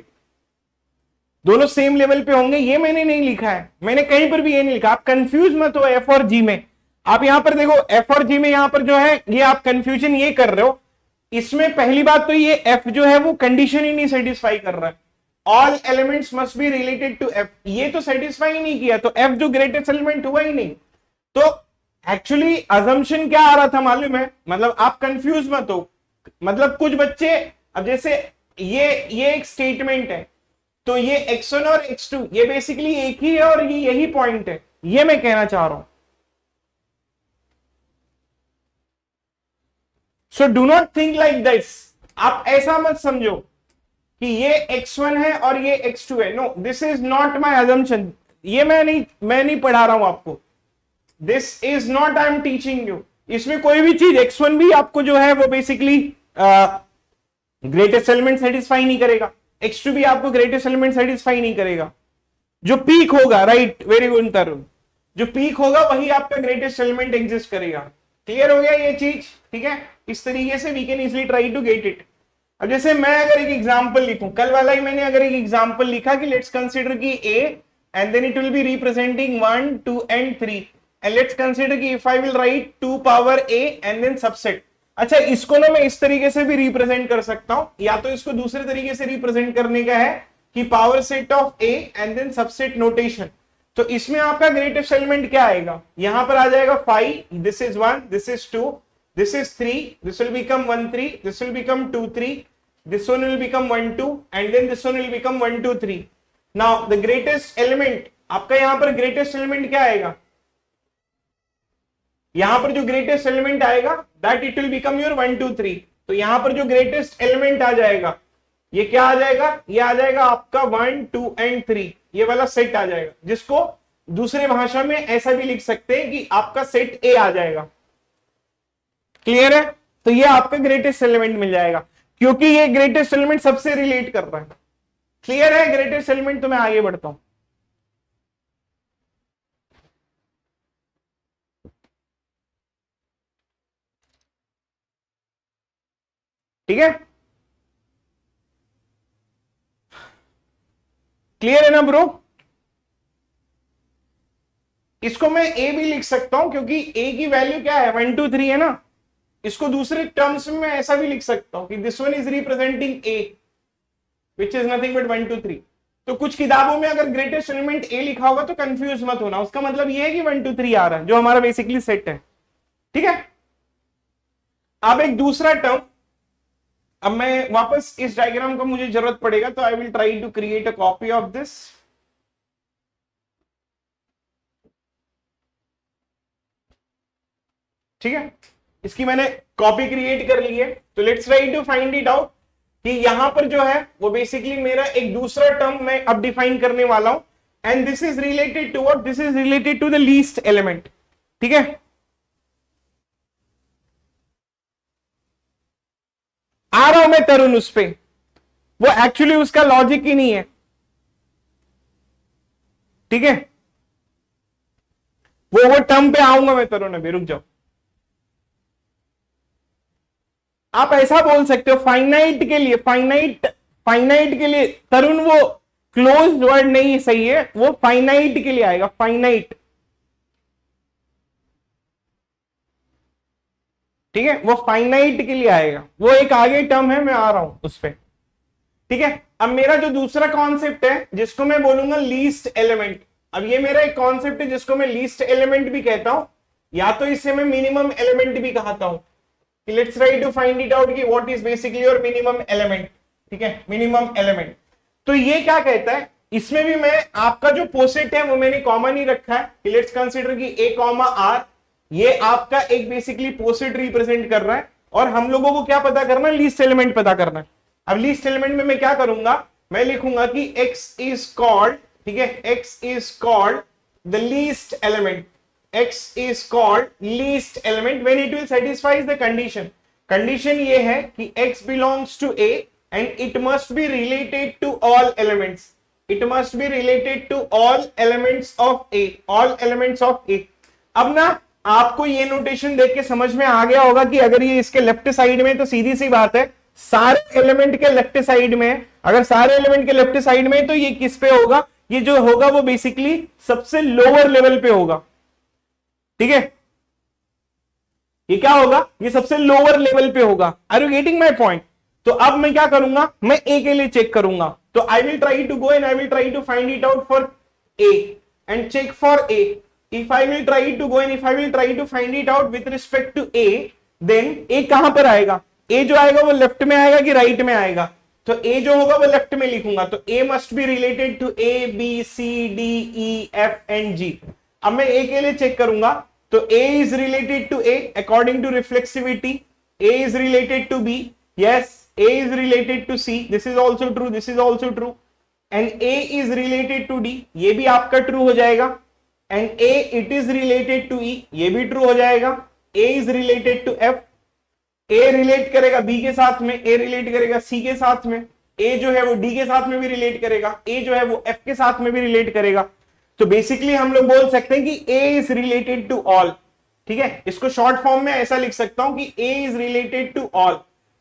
दोनों सेम लेवल पे होंगे ये मैंने नहीं लिखा है, मैंने कहीं पर भी ये नहीं लिखा। आप कंफ्यूज मत हो एफ और जी में। आप यहां पर देखो एफ और जी में यहां पर जो है ये आप कंफ्यूजन ये कर रहे हो। इसमें पहली बात तो ये एफ जो है वो कंडीशन ही नहीं सेटिस्फाई कर रहा है। All elements must be related to F, ये तो सेटिस्फाई ही नहीं किया, तो एफ जो ग्रेटेस्ट एलिमेंट हुआ ही नहीं। तो एक्चुअली अजम्पशन क्या आ रहा था मालूम है, मतलब आप कंफ्यूज मत हो। मतलब कुछ बच्चे, अब जैसे ये एक स्टेटमेंट है, तो ये x1 और x2 ये बेसिकली एक ही है और ये यही पॉइंट है, ये मैं कहना चाह रहा हूं। सो do not think like this, आप ऐसा मत समझो कि ये x1 है और ये x2 है। No, this is not my assumption, ये मैं नहीं पढ़ा रहा हूं आपको। This is not I am teaching you. इसमें कोई भी चीज x1 भी आपको जो है वो बेसिकली ग्रेटेस्ट एलिमेंट सेटिस्फाई नहीं करेगा, x2 भी आपको ग्रेटेस्ट एलिमेंट सेटिस्फाई नहीं करेगा। जो पीक होगा, राइट, वेरी गुड तरुण, जो पीक होगा वही आपका ग्रेटेस्ट एलिमेंट एग्जिस्ट करेगा। क्लियर हो गया ये चीज? ठीक है, इस तरीके से we can easily try to get it. अब जैसे मैं अगर एक एग्जांपल लिखूं, कल वाला ही मैंने अगर एक एग्जांपल लिखा कि लेट्स कंसीडर कि a and then it will be representing 1 2 and 3 and let's consider कि if I will write 2 power a and then subset. अच्छा, इसको ना मैं इस तरीके से भी रिप्रेजेंट कर सकता हूं, या तो इसको दूसरे तरीके से रिप्रेजेंट करने का है कि power set of a and then subset notation. तो इसमें आपका ग्रेटेस्ट एलिमेंट क्या आएगा, यहां पर आ जाएगा 5, this is 1, this is 2, this is 3, this will become 1 3, this will become 2 3, this one will become 1 2 and then this one will become 1 2 3. Now the greatest element, आपका यहां पर greatest element क्या आएगा, यहां पर जो greatest element आएगा that it will become your 1 2 3. तो यहां पर जो greatest element आ जाएगा ये क्या आ जाएगा, ये आ जाएगा आपका 1 2 and 3, ये वाला सेट आ जाएगा, जिसको दूसरे भाषा में ऐसा भी लिख सकते हैं कि आपका सेट ए आ जाएगा। क्लियर है? तो ये आपका ग्रेटेस्ट एलिमेंट मिल जाएगा, क्योंकि ये ग्रेटेस्ट एलिमेंट सबसे रिलेट कर रहा है। क्लियर है ग्रेटेस्ट एलिमेंट? तो मैं आगे बढ़ता हूं। ठीक है, क्लियर है ना ब्रो? इसको मैं ए भी लिख सकता हूं, क्योंकि ए की वैल्यू क्या है, 1 2 3 है ना। इसको दूसरे टर्म्स में मैं ऐसा भी लिख सकता हूं कि this one is representing A which is nothing but 1 2 3। तो कुछ किताबों में अगर ग्रेटेस्ट एलिमेंट ए लिखा होगा तो कंफ्यूज मत होना, उसका मतलब ये है कि 1 2 3 आ रहा है, जो हमारा बेसिकली सेट है। ठीक है, अब एक दूसरा टर्म, अब मैं वापस इस डायग्राम को मुझे जरूरत पड़ेगा तो I will try to create a copy of this. ठीक है, इसकी मैंने कॉपी क्रिएट कर ली है। तो let's try to find it out कि यहां पर जो है वो बेसिकली मेरा एक दूसरा टर्म मैं अब डिफाइन करने वाला हूं, and this is related to what, this is related to the least element. ठीक है, आ रहा हूं मैं तरुण उस पे, वो एक्चुअली उसका लॉजिक ही नहीं है। ठीक है, वो टर्म पे आऊंगा मैं तरुण, अभी रुक जाओ। आप ऐसा बोल सकते हो फाइनाइट के लिए, फाइनाइट के लिए तरुण वो क्लोज वर्ड नहीं सही है, वो फाइनाइट के लिए आएगा, फाइनाइट। ठीक है, वो फाइनाइट के लिए आएगा, वो एक आगे टर्म है, मैं आ रहा हूं उस पर। ठीक है, अब मेरा जो दूसरा कॉन्सेप्ट है जिसको मैं बोलूंगा लीस्ट एलिमेंट। अब ये मेरा एक कॉन्सेप्ट है जिसको मैं लीस्ट एलिमेंट भी कहता हूं, या तो इससे मैं मिनिमम एलिमेंट भी कहता हूं। Let's try to find it out कि what is basically your minimum element. ठीक है, मिनिमम एलिमेंट। तो ये क्या कहता है, इसमें भी मैं आपका जो पोसेट है वो मैंने कॉमन ही रखा है। लेट्स कंसीडर कि a कॉमा r ये आपका एक बेसिकली पोसेट रिप्रेजेंट कर रहा है, और हम लोगों को क्या पता करना है, लीस्ट एलिमेंट पता करना है। अब लीस्ट एलिमेंट में मैं क्या करूंगा, मैं लिखूंगा कि x इज कॉल्ड, ठीक है, x is called the least element. x is called least element when it will satisfies the condition. Condition ये है कि x belongs to A and it must be related to all elements. It must be related to all elements of A. All elements of A. अब ना आपको ये notation देख के समझ में आ गया होगा कि अगर ये इसके लेफ्ट साइड में, तो सीधी सी बात है सारे एलिमेंट के लेफ्ट साइड में, अगर सारे एलिमेंट के लेफ्ट साइड में, तो ये किस पे होगा? ये जो होगा वो बेसिकली सबसे लोअर लेवल पे होगा। ठीक है, ये क्या होगा? ये सबसे लोअर लेवल पे होगा। Are you getting my point? तो अब मैं क्या करूंगा, मैं ए के लिए चेक करूंगा। तो I will try to go and I will try to find it out for A and check for A. If I will try to go and if I will try to find it out with respect to A, then A कहां पर आएगा? ए जो आएगा वो left में आएगा कि right में आएगा? तो ए जो होगा वो लेफ्ट में लिखूंगा। तो A must be related to A B C D E F and G. अब मैं ए के लिए चेक करूंगा, तो A is related to A according to reflexivity. A is related to B. Yes, A is related to C. This is also true. This is also true. And A is related to D. ये भी आपका true हो जाएगा. And A it is related to E. ये भी true हो जाएगा. A is related to F. A relate करेगा B के साथ में. A relate करेगा C के साथ में. A जो है वो D के साथ में भी relate करेगा. A जो है वो F के साथ में भी relate करेगा. तो बेसिकली हम लोग बोल सकते हैं कि A is related to all. ठीक है, इसको शॉर्ट फॉर्म में ऐसा लिख सकता हूं कि A is related to all.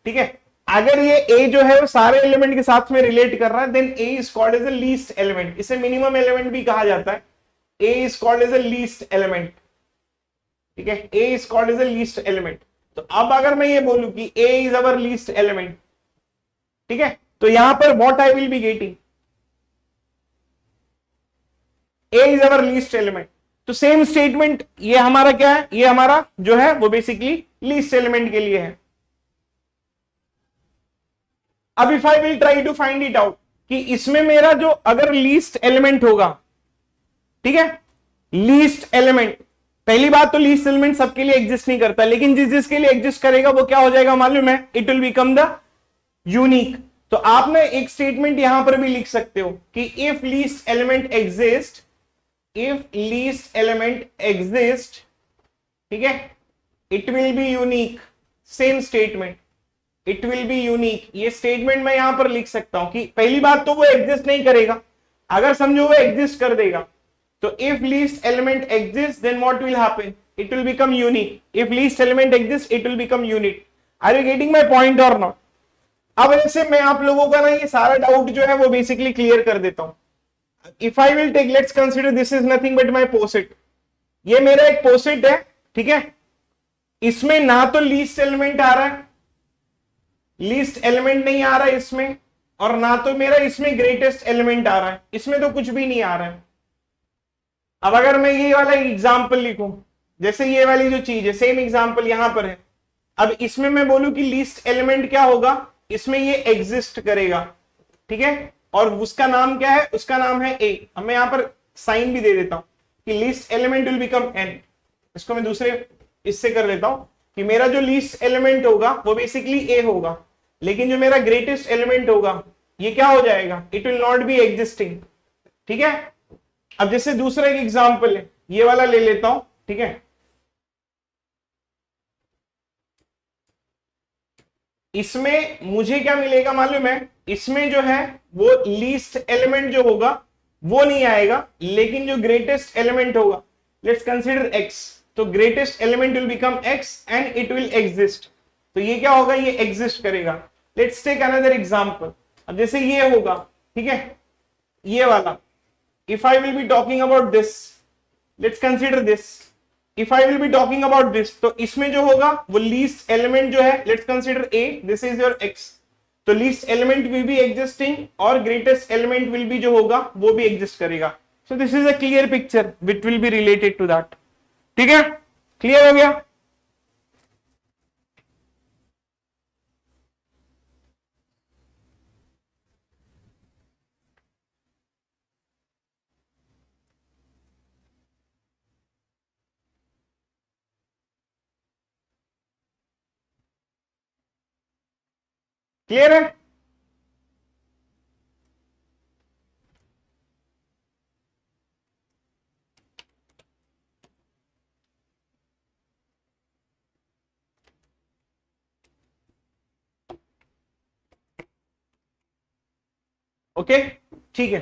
ठीक है, अगर ये A जो है वो सारे एलिमेंट के साथ में रिलेट कर रहा है, then A is called as a least element. इसे मिनिमम एलिमेंट भी कहा जाता है। A is called as a least element. ठीक है, A is called as a least element. तो अब अगर मैं ये बोलूं कि A is our least element, ठीक है, तो यहां पर what I will be getting? A is our least element। तो सेम स्टेटमेंट ये हमारा क्या है? ये हमारा जो है वो बेसिकली लीस्ट एलिमेंट के लिए है। अब if I will try to find it out कि इसमें मेरा जो अगर लीस्ट एलिमेंट होगा, ठीक है, लीस्ट एलिमेंट, पहली बात तो लीस्ट एलिमेंट सबके लिए एग्जिस्ट नहीं करता, लेकिन जिस जिसके लिए एग्जिस्ट करेगा वो क्या हो जाएगा मालूम है? It will become the unique. तो आप ना एक स्टेटमेंट यहां पर भी लिख सकते हो कि if least element exist, if least element exists, ठीक है, it will be unique। Same statement, it will be unique। ये स्टेटमेंट मैं यहां पर लिख सकता हूं कि पहली बात तो वो एग्जिस्ट नहीं करेगा, अगर समझो वो एग्जिस्ट कर देगा तो if least element exists then what will happen? It will become unique। if least element exists it will become unique। Are you getting my point or not? अब ऐसे मैं आप लोगों का ना ये सारा डाउट जो है वो बेसिकली क्लियर कर देता हूं। If I will take, let's consider this is nothing but my POSIT। ये मेरा एक POSIT है, ठीक है, इसमें ना तो लीस्ट एलिमेंट आ रहा है, लीस्ट एलिमेंट नहीं आ रहा है इसमें, और ना तो मेरा इसमें ग्रेटेस्ट एलिमेंट आ रहा है, इसमें तो कुछ भी नहीं आ रहा है। अब अगर मैं ये वाला एग्जाम्पल लिखूं, जैसे ये वाली जो चीज है, सेम एग्जाम्पल यहां पर है, अब इसमें मैं बोलूं कि लीस्ट एलिमेंट क्या होगा, इसमें ये एग्जिस्ट करेगा, ठीक है, और उसका नाम क्या है? उसका नाम है ए। अब मैं यहां पर साइन भी दे देता हूं कि least element will become an. इसको मैं दूसरे इससे कर देता हूं कि मेरा जो लीस्ट एलिमेंट होगा वो बेसिकली ए होगा, लेकिन जो मेरा ग्रेटेस्ट एलिमेंट होगा ये क्या हो जाएगा? It will not be existing. ठीक है, अब जैसे दूसरा एक एग्जाम्पल है, ये वाला ले लेता हूं, ठीक है, इसमें मुझे क्या मिलेगा मालूम है? इसमें जो है वो लीस्ट एलिमेंट जो होगा वो नहीं आएगा, लेकिन जो ग्रेटेस्ट एलिमेंट होगा, लेट्स कंसीडर x, तो greatest element will become x and it will exist. तो ये क्या होगा? ये एग्जिस्ट करेगा। Let's take another example. अब जैसे ये होगा, ठीक है, ये वाला, if I will be talking about this, let's consider this, if I will be talking about this, तो इसमें जो होगा वो लीस्ट एलिमेंट जो है, let's consider a, this is your x, तो least element will be existing और greatest element will be जो होगा वो भी एग्जिस्ट करेगा। So this is a clear picture which will be related to that. ठीक है, क्लियर हो गया? क्लियर है? ओके ठीक है।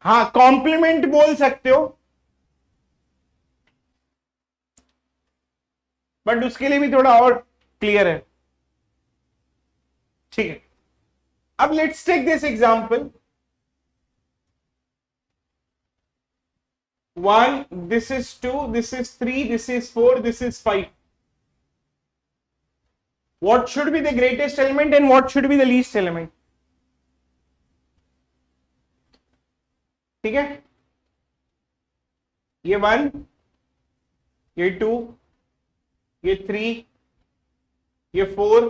हाँ कॉम्प्लीमेंट बोल सकते हो, बट उसके लिए भी थोड़ा और क्लियर है। ठीक है, अब let's take this example 1, this is 2, this is 3, this is 4, this is 5. What should be the greatest element and what should be the least element? ठीक है, ये 1, ये 2, ये 3, ये 4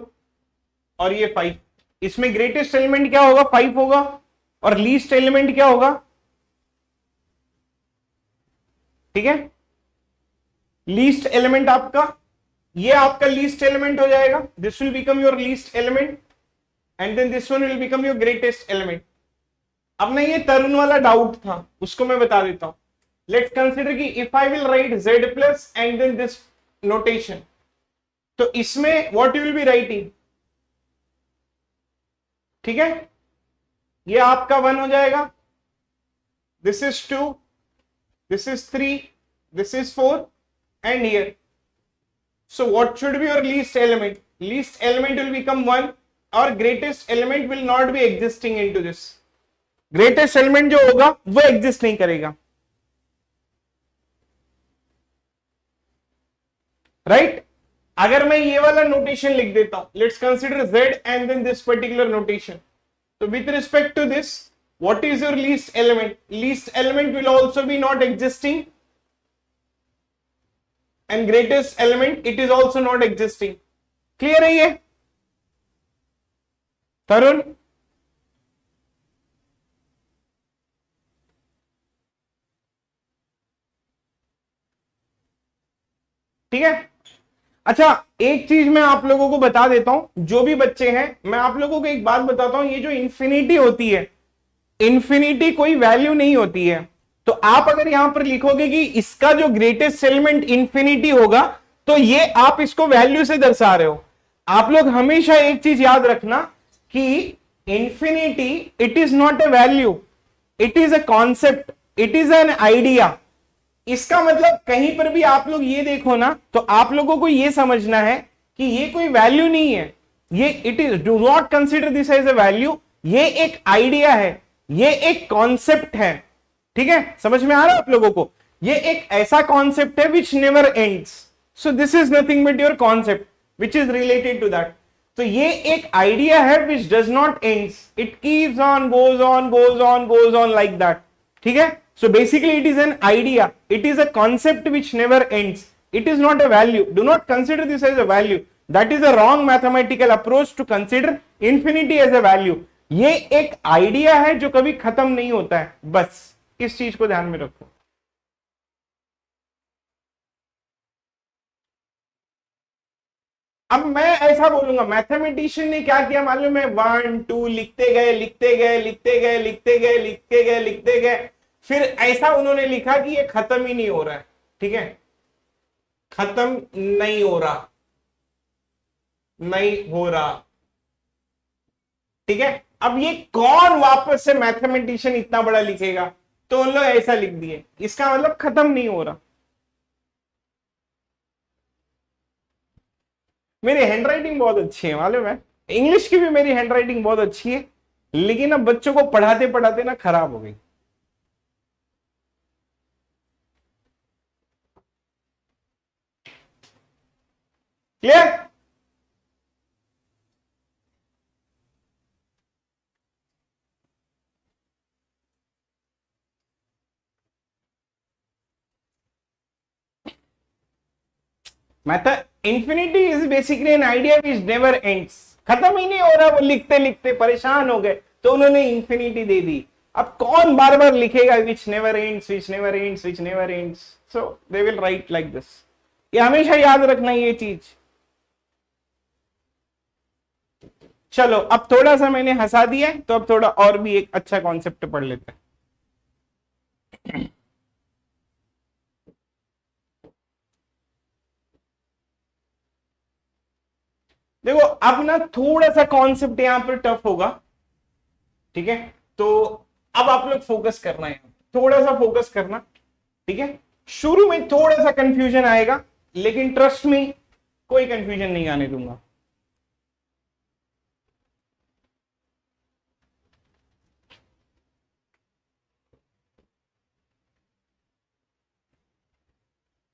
और ये 5। इसमें ग्रेटेस्ट एलिमेंट क्या होगा? 5 होगा। और लीस्ट एलिमेंट क्या होगा? ठीक है, लीस्ट एलिमेंट आपका, ये आपका लीस्ट एलिमेंट हो जाएगा, this will become your least element and then this one will become your greatest element. अब ना ये तरुण वाला डाउट था, उसको मैं बता देता हूं। लेट्स कंसीडर कि if I will write z plus and then this notation, तो इसमें what you will be writing? ठीक है, ये आपका 1 हो जाएगा, this is 2, this is 3, this is 4 and here. So what should be your least element? Least element will become 1 or greatest element will not be existing into this. Greatest element जो होगा वो exist नहीं करेगा, right? अगर मैं ये वाला notation लिख देता हूं, let's consider z and then this particular notation. So with respect to this, what is your least element? Least element will also be not existing and greatest element it is also not existing. Clear है ये तरुण? ठीक है, अच्छा एक चीज मैं आप लोगों को बता देता हूं, जो भी बच्चे हैं मैं आप लोगों को एक बात बताता हूं, ये जो इंफिनिटी होती है, इंफिनिटी कोई वैल्यू नहीं होती है। तो आप अगर यहां पर लिखोगे कि इसका जो ग्रेटेस्ट एलिमेंट इंफिनिटी होगा, तो ये आप इसको वैल्यू से दर्शा रहे हो। आप लोग हमेशा एक चीज याद रखना कि infinity it is not a value, it is a concept, it is an idea. इसका मतलब कहीं पर भी आप लोग ये देखो ना, तो आप लोगों को ये समझना है कि ये कोई वैल्यू नहीं है, ये it is, do not consider this as a value, ये एक आइडिया है, ये एक कॉन्सेप्ट है। ठीक है, समझ में आ रहा है आप लोगों को? ये एक ऐसा कॉन्सेप्ट है which never ends, so this is nothing but your concept which is related to that. तो ये एक आइडिया है which does not ends, it keeps on, goes on, goes on, goes on like that. ठीक है, so basically it is an idea, it is a concept which never ends, it is not a value. Do not consider this as a value, that is a wrong mathematical approach to consider infinity as a value. ये एक idea है जो कभी खत्म नहीं होता है, बस इस चीज को ध्यान में रखो। अब मैं ऐसा बोलूंगा, मैथमेटिशियन ने क्या किया मालूम है? 1 2 लिखते गए, लिखते गए, लिखते गए, लिखते गए, लिखते गए, लिखते गए, फिर ऐसा उन्होंने लिखा कि ये खत्म ही नहीं हो रहा है। ठीक है, खत्म नहीं हो रहा, नहीं हो रहा। ठीक है, अब ये कौन वापस से मैथमेटिशियन इतना बड़ा लिखेगा? तो उन लोग ऐसा लिख दिए, इसका मतलब खत्म नहीं हो रहा। मेरी हैंडराइटिंग बहुत अच्छी है मालूम है, इंग्लिश की भी मेरी हैंडराइटिंग बहुत अच्छी है, लेकिन अब बच्चों को पढ़ाते पढ़ाते ना खराब हो गई। Clear? Method infinity is basically an idea which never ends, खत्म ही नहीं हो रहा। वो लिखते लिखते परेशान हो गए तो उन्होंने इंफिनिटी दे दी। अब कौन बार बार लिखेगा विच never ends, which never ends, which never ends? So they will write like this. ये हमेशा याद रखना ये चीज। चलो अब थोड़ा सा मैंने हंसा दिया है, तो अब थोड़ा और भी एक अच्छा कॉन्सेप्ट पढ़ लेते हैं। देखो अब ना थोड़ा सा कॉन्सेप्ट यहां पर टफ होगा, ठीक है, तो अब आप लोग फोकस करना है, थोड़ा सा फोकस करना, ठीक है। शुरू में थोड़ा सा कंफ्यूजन आएगा, लेकिन ट्रस्ट मी कोई कंफ्यूजन नहीं आने दूंगा।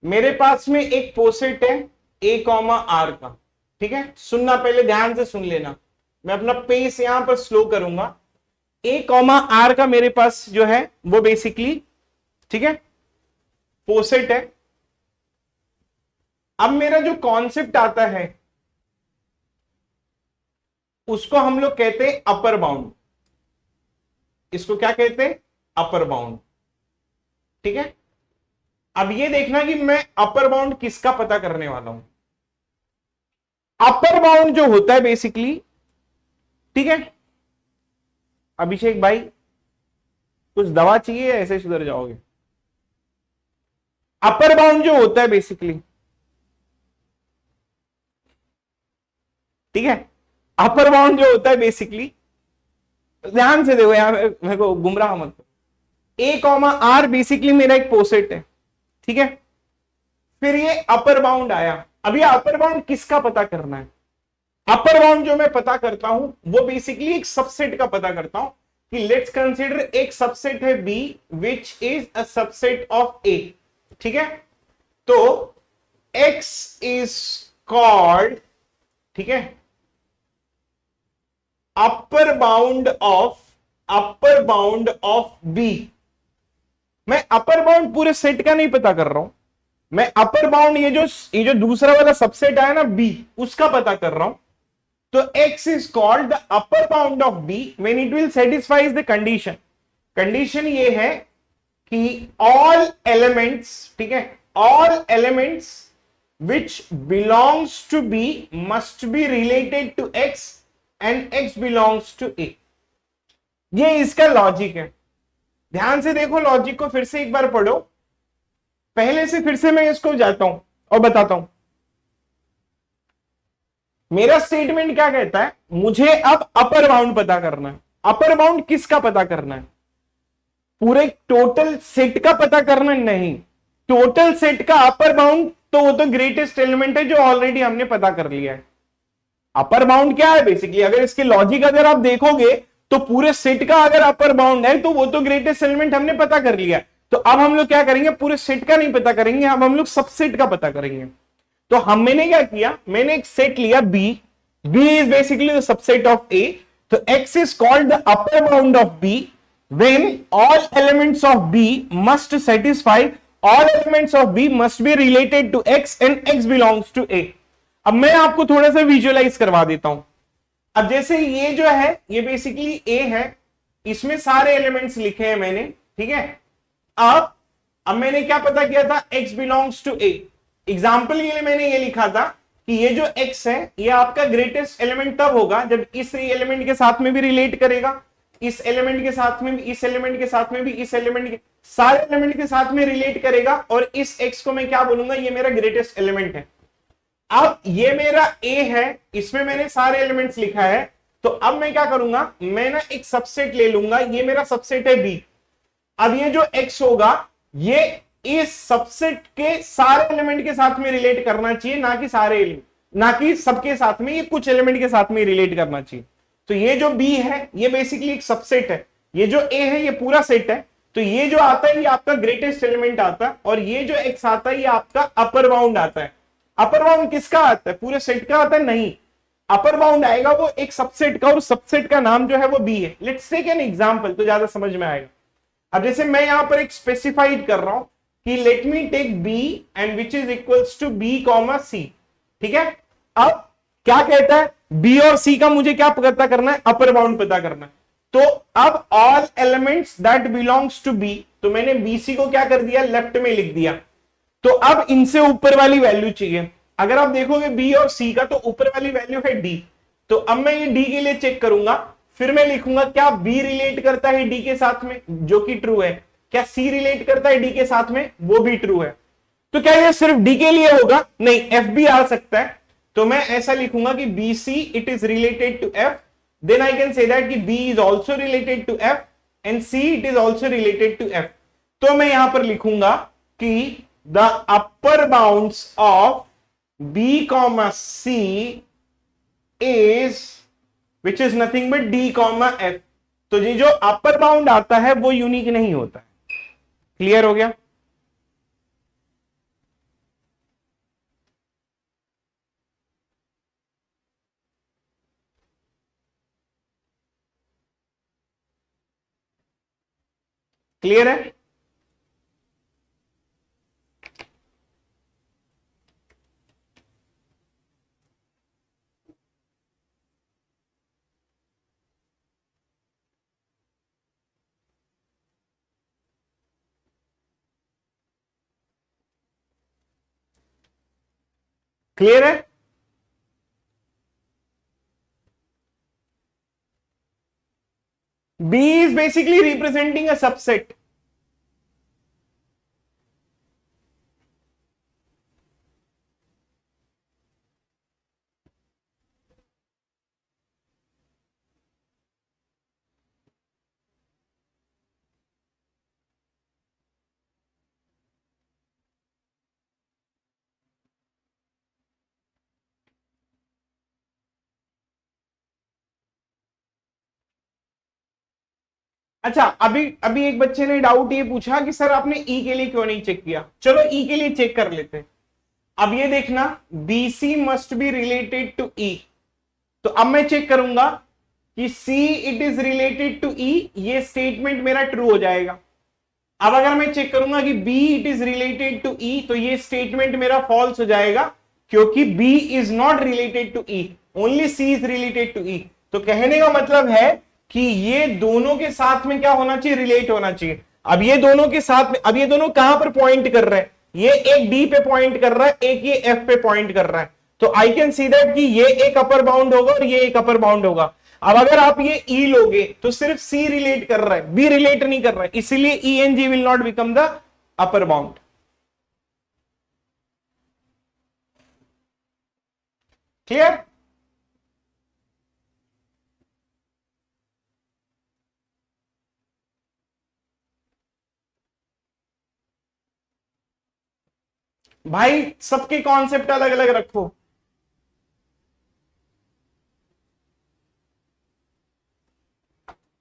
मेरे पास में एक पोसेट है ए कॉमा आर का, ठीक है, सुनना पहले ध्यान से सुन लेना, मैं अपना पेस यहां पर स्लो करूंगा। ए कॉमा आर का मेरे पास जो है वो बेसिकली, ठीक है, पोसेट है। अब मेरा जो कॉन्सेप्ट आता है उसको हम लोग कहते हैं अपर बाउंड, इसको क्या कहते हैं, अपर बाउंड, ठीक है। अब ये देखना कि मैं अपर बाउंड किसका पता करने वाला हूं। अपर बाउंड जो होता है बेसिकली, ठीक है, अभिषेक भाई कुछ दवा चाहिए या ऐसे सुधर जाओगे। अपर बाउंड जो होता है बेसिकली, ठीक है, अपर बाउंड जो होता है बेसिकली, ध्यान से देखो यहां मेरे को गुमराह मत करो। ए कॉमा आर बेसिकली मेरा एक पोसेट है, ठीक है, फिर ये अपर बाउंड आया। अभी अपर बाउंड किसका पता करना है। अपर बाउंड जो मैं पता करता हूं वो बेसिकली एक सबसेट का पता करता हूं कि लेट्स कंसीडर एक सबसेट है B which is a subset of A, ठीक है। तो एक्स इज कॉल्ड, ठीक है, अपर बाउंड ऑफ बी। मैं अपर बाउंड पूरे सेट का नहीं पता कर रहा हूं, मैं अपर बाउंड ये जो दूसरा वाला सबसेट आया ना बी, उसका पता कर रहा हूं। तो x is called the upper bound of b when it will satisfies the condition। Condition ये है कि all elements, ठीक है, all elements which belongs to b must be related to x and x belongs to a। ये इसका logic है। ध्यान से देखो लॉजिक को, फिर से एक बार पढ़ो, पहले से फिर से मैं इसको जाता हूं और बताता हूं। मेरा स्टेटमेंट क्या कहता है, मुझे अब अपर बाउंड पता करना है। अपर बाउंड किसका पता करना है, पूरे टोटल सेट का पता करना नहीं, टोटल सेट का अपर बाउंड तो वो तो ग्रेटेस्ट एलिमेंट है जो ऑलरेडी हमने पता कर लिया है। अपर बाउंड क्या है बेसिकली, अगर इसके लॉजिक अगर आप देखोगे तो पूरे सेट का अगर अपर बाउंड है तो वो तो ग्रेटेस्ट एलिमेंट हमने पता कर लिया। तो अब हम लोग क्या करेंगे, पूरे सेट का नहीं पता करेंगे, अब हम लोग सबसेट का पता करेंगे। तो मैंने क्या किया, मैंने एक सेट लिया B, B is basically the subset of A, तो X is called the upper bound of B when all elements of B must satisfy, all elements of B must be related to X and X belongs to A। अब मैं आपको थोड़ा सा visualise करवा देता हूं। अब जैसे ये जो है ये बेसिकली A है, इसमें सारे एलिमेंट्स लिखे हैं मैंने, ठीक है। अब मैंने क्या पता किया था, X belongs to A। Example के लिए मैंने ये लिखा था कि ये जो x है ये आपका ग्रेटेस्ट एलिमेंट तब होगा जब इस एलिमेंट के साथ में भी रिलेट करेगा, इस एलिमेंट के साथ में भी, इस एलिमेंट के साथ में भी, इस एलिमेंट के सारे एलिमेंट के साथ में रिलेट करेगा, और इस x को मैं क्या बोलूंगा, ये मेरा ग्रेटेस्ट एलिमेंट है। अब ये मेरा a है, इसमें मैंने सारे एलिमेंट्स लिखा है, तो अब मैं क्या करूंगा, मैं ना एक सबसेट ले लूंगा, ये मेरा सबसेट है b। अब ये जो x होगा ये इस सबसेट के सारे एलिमेंट के साथ में रिलेट करना चाहिए, ना कि सारे एलिमेंट, ना कि सबके साथ में, ये कुछ एलिमेंट के साथ में रिलेट करना चाहिए। तो ये जो B है ये बेसिकली एक सबसेट है, ये जो A है ये पूरा सेट है, तो ये जो आता है ये आपका ग्रेटेस्ट एलिमेंट आता है, और ये जो X आता है ये आपका अपर बाउंड आता है। अपर बाउंड किसका आता है, पूरे सेट का आता है नहीं, अपर बाउंड आएगा वो एक सबसेट का, और सबसेट का नाम जो है वो B है। लेट्स टेक एन एग्जांपल तो ज्यादा समझ में आएगा। अब जैसे मैं यहां पर एक स्पेसिफाइड कर रहा हूं कि let me take B and which is equals to B comma C, ठीक है। अब क्या कहता है, B और C का मुझे क्या पता करना है, अपर बाउंड पता करना है। तो अब all elements that belongs to B, तो मैंने BC को क्या कर दिया, लेफ्ट में लिख दिया। तो अब इनसे ऊपर वाली वैल्यू चाहिए। अगर आप देखोगे B और C का, तो ऊपर वाली वैल्यू है D, तो अब मैं ये D के लिए चेक करूंगा, फिर मैं लिखूंगा क्या B रिलेट करता है D के साथ में, जो कि ट्रू है, क्या C रिलेट करता है D के साथ में, वो भी ट्रू है। तो क्या ये सिर्फ D के लिए होगा, नहीं, F भी आ सकता है। तो मैं ऐसा लिखूंगा कि B C it is related to F, then I can say that कि B is also related to F and C it is also related to F. तो मैं यहां पर लिखूंगा कि the upper bounds of B comma C is which is nothing but D comma F. तो ये जो अपर बाउंड आता है वो यूनिक नहीं होता है। क्लियर हो गया? क्लियर है? क्लियर है? B is basically representing a subset. अच्छा, अभी अभी एक बच्चे ने डाउट ये पूछा कि सर आपने ई के लिए क्यों नहीं चेक किया। चलो ई के लिए चेक कर लेते हैं। अब ये देखना, BC must be related to E. तो अब मैं चेक करूंगा कि C it is related to E, ये स्टेटमेंट मेरा ट्रू हो जाएगा। अब अगर मैं चेक करूंगा कि B it is related to E, तो ये स्टेटमेंट मेरा फॉल्स हो जाएगा, क्योंकि B is not related to E, only C is related to E। तो कहने का मतलब है कि ये दोनों के साथ में क्या होना चाहिए, रिलेट होना चाहिए। अब ये दोनों के साथ में, अब ये दोनों कहां पर पॉइंट कर रहे हैं, ये एक डी पे पॉइंट कर रहा है, एक ये एफ पे पॉइंट कर रहा है। तो आई कैन सी दैट कि ये एक अपर बाउंड होगा और ये एक अपर बाउंड होगा। अब अगर आप ये ई लोगे तो सिर्फ सी रिलेट कर रहा है, बी रिलेट नहीं कर रहा है, इसीलिए E and G will not become the upper bound. Clear? भाई सबके कॉन्सेप्ट अलग अलग रखो।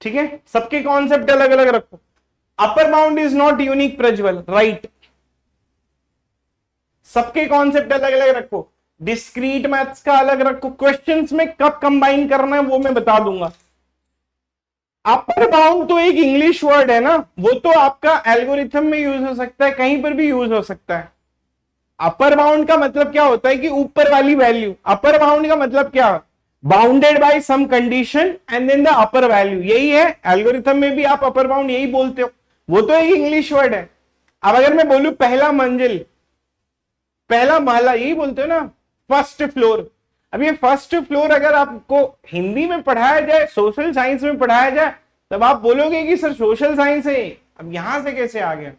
ठीक है, सबके कॉन्सेप्ट अलग अलग रखो। Upper bound is not unique Prajwal, right. सबके कॉन्सेप्ट अलग अलग रखो। डिस्क्रीट मैथ्स का अलग रखो। क्वेश्चंस में कब कंबाइन करना है वो मैं बता दूंगा। अपर बाउंड तो एक इंग्लिश वर्ड है ना, वो तो आपका एल्गोरिथम में यूज हो सकता है, कहीं पर भी यूज हो सकता है। अपर बाउंड का मतलब क्या होता है कि ऊपर वाली वैल्यू। अपर बाउंड का मतलब क्या, bounded by some condition and then the upper value, यही है। एल्गोरिथम में भी आप अपर बाउंड यही बोलते हो, वो तो एक इंग्लिश वर्ड है। अब अगर मैं बोलूं पहला मंजिल, पहला महला, यही बोलते हो ना, फर्स्ट फ्लोर। अब ये फर्स्ट फ्लोर अगर आपको हिंदी में पढ़ाया जाए, सोशल साइंस में पढ़ाया जाए, तब आप बोलोगे कि सर सोशल साइंस है, अब यहां से कैसे आ गया।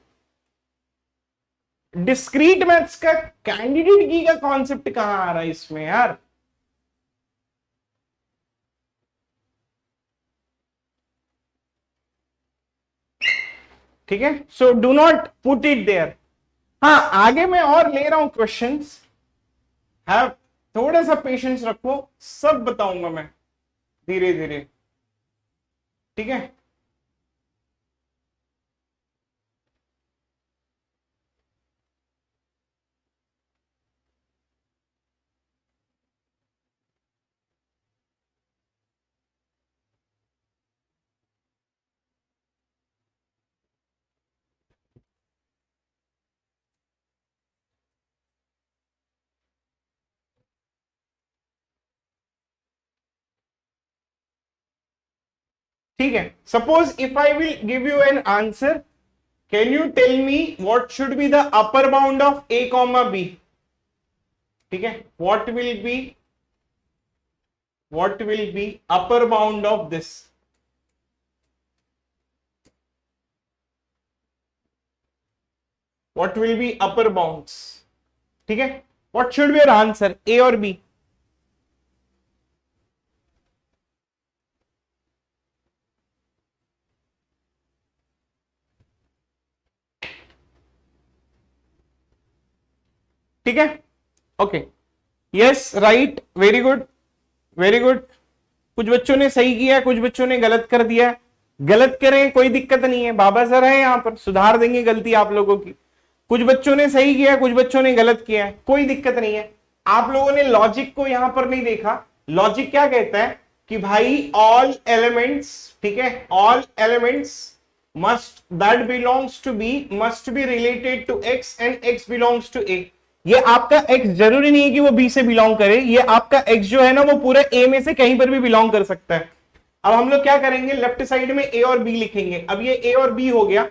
डिस्क्रीट मैथ्स का कैंडिडेट की का कॉन्सेप्ट कहां आ रहा है इसमें यार। ठीक है, so do not put it there. हाँ, आगे मैं और ले रहा हूं क्वेश्चंस, हैव थोड़ा सा पेशेंस रखो, सब बताऊंगा मैं धीरे धीरे। ठीक है, ठीक है। Suppose if I will give you an answer, can you tell me what should be the upper bound of A comma B. ठीक है, what will be upper bound of this. What will be upper bounds. ठीक है, what should be your answer, A और B. ठीक है, okay, yes, right, very good, very good. कुछ बच्चों ने सही किया, कुछ बच्चों ने गलत कर दिया। गलत करें, कोई दिक्कत नहीं है, बाबा सर है यहाँ पर, सुधार देंगे गलती आप लोगों की। कुछ बच्चों ने सही किया, कुछ बच्चों ने गलत किया है, कोई दिक्कत नहीं है। आप लोगों ने लॉजिक को यहां पर नहीं देखा। लॉजिक क्या कहता है कि भाई ऑल एलिमेंट्स, ठीक है, all elements must that belongs to B must be related to X and X belongs to A. ये आपका एक्स जरूरी नहीं है कि वो बी से बिलोंग करे, ये आपका एक्स जो है ना वो पूरे ए में से कहीं पर भी बिलोंग कर सकता है। अब हम लोग क्या करेंगे, लेफ्ट साइड में ए और बी लिखेंगे। अब ये ए और बी हो गया।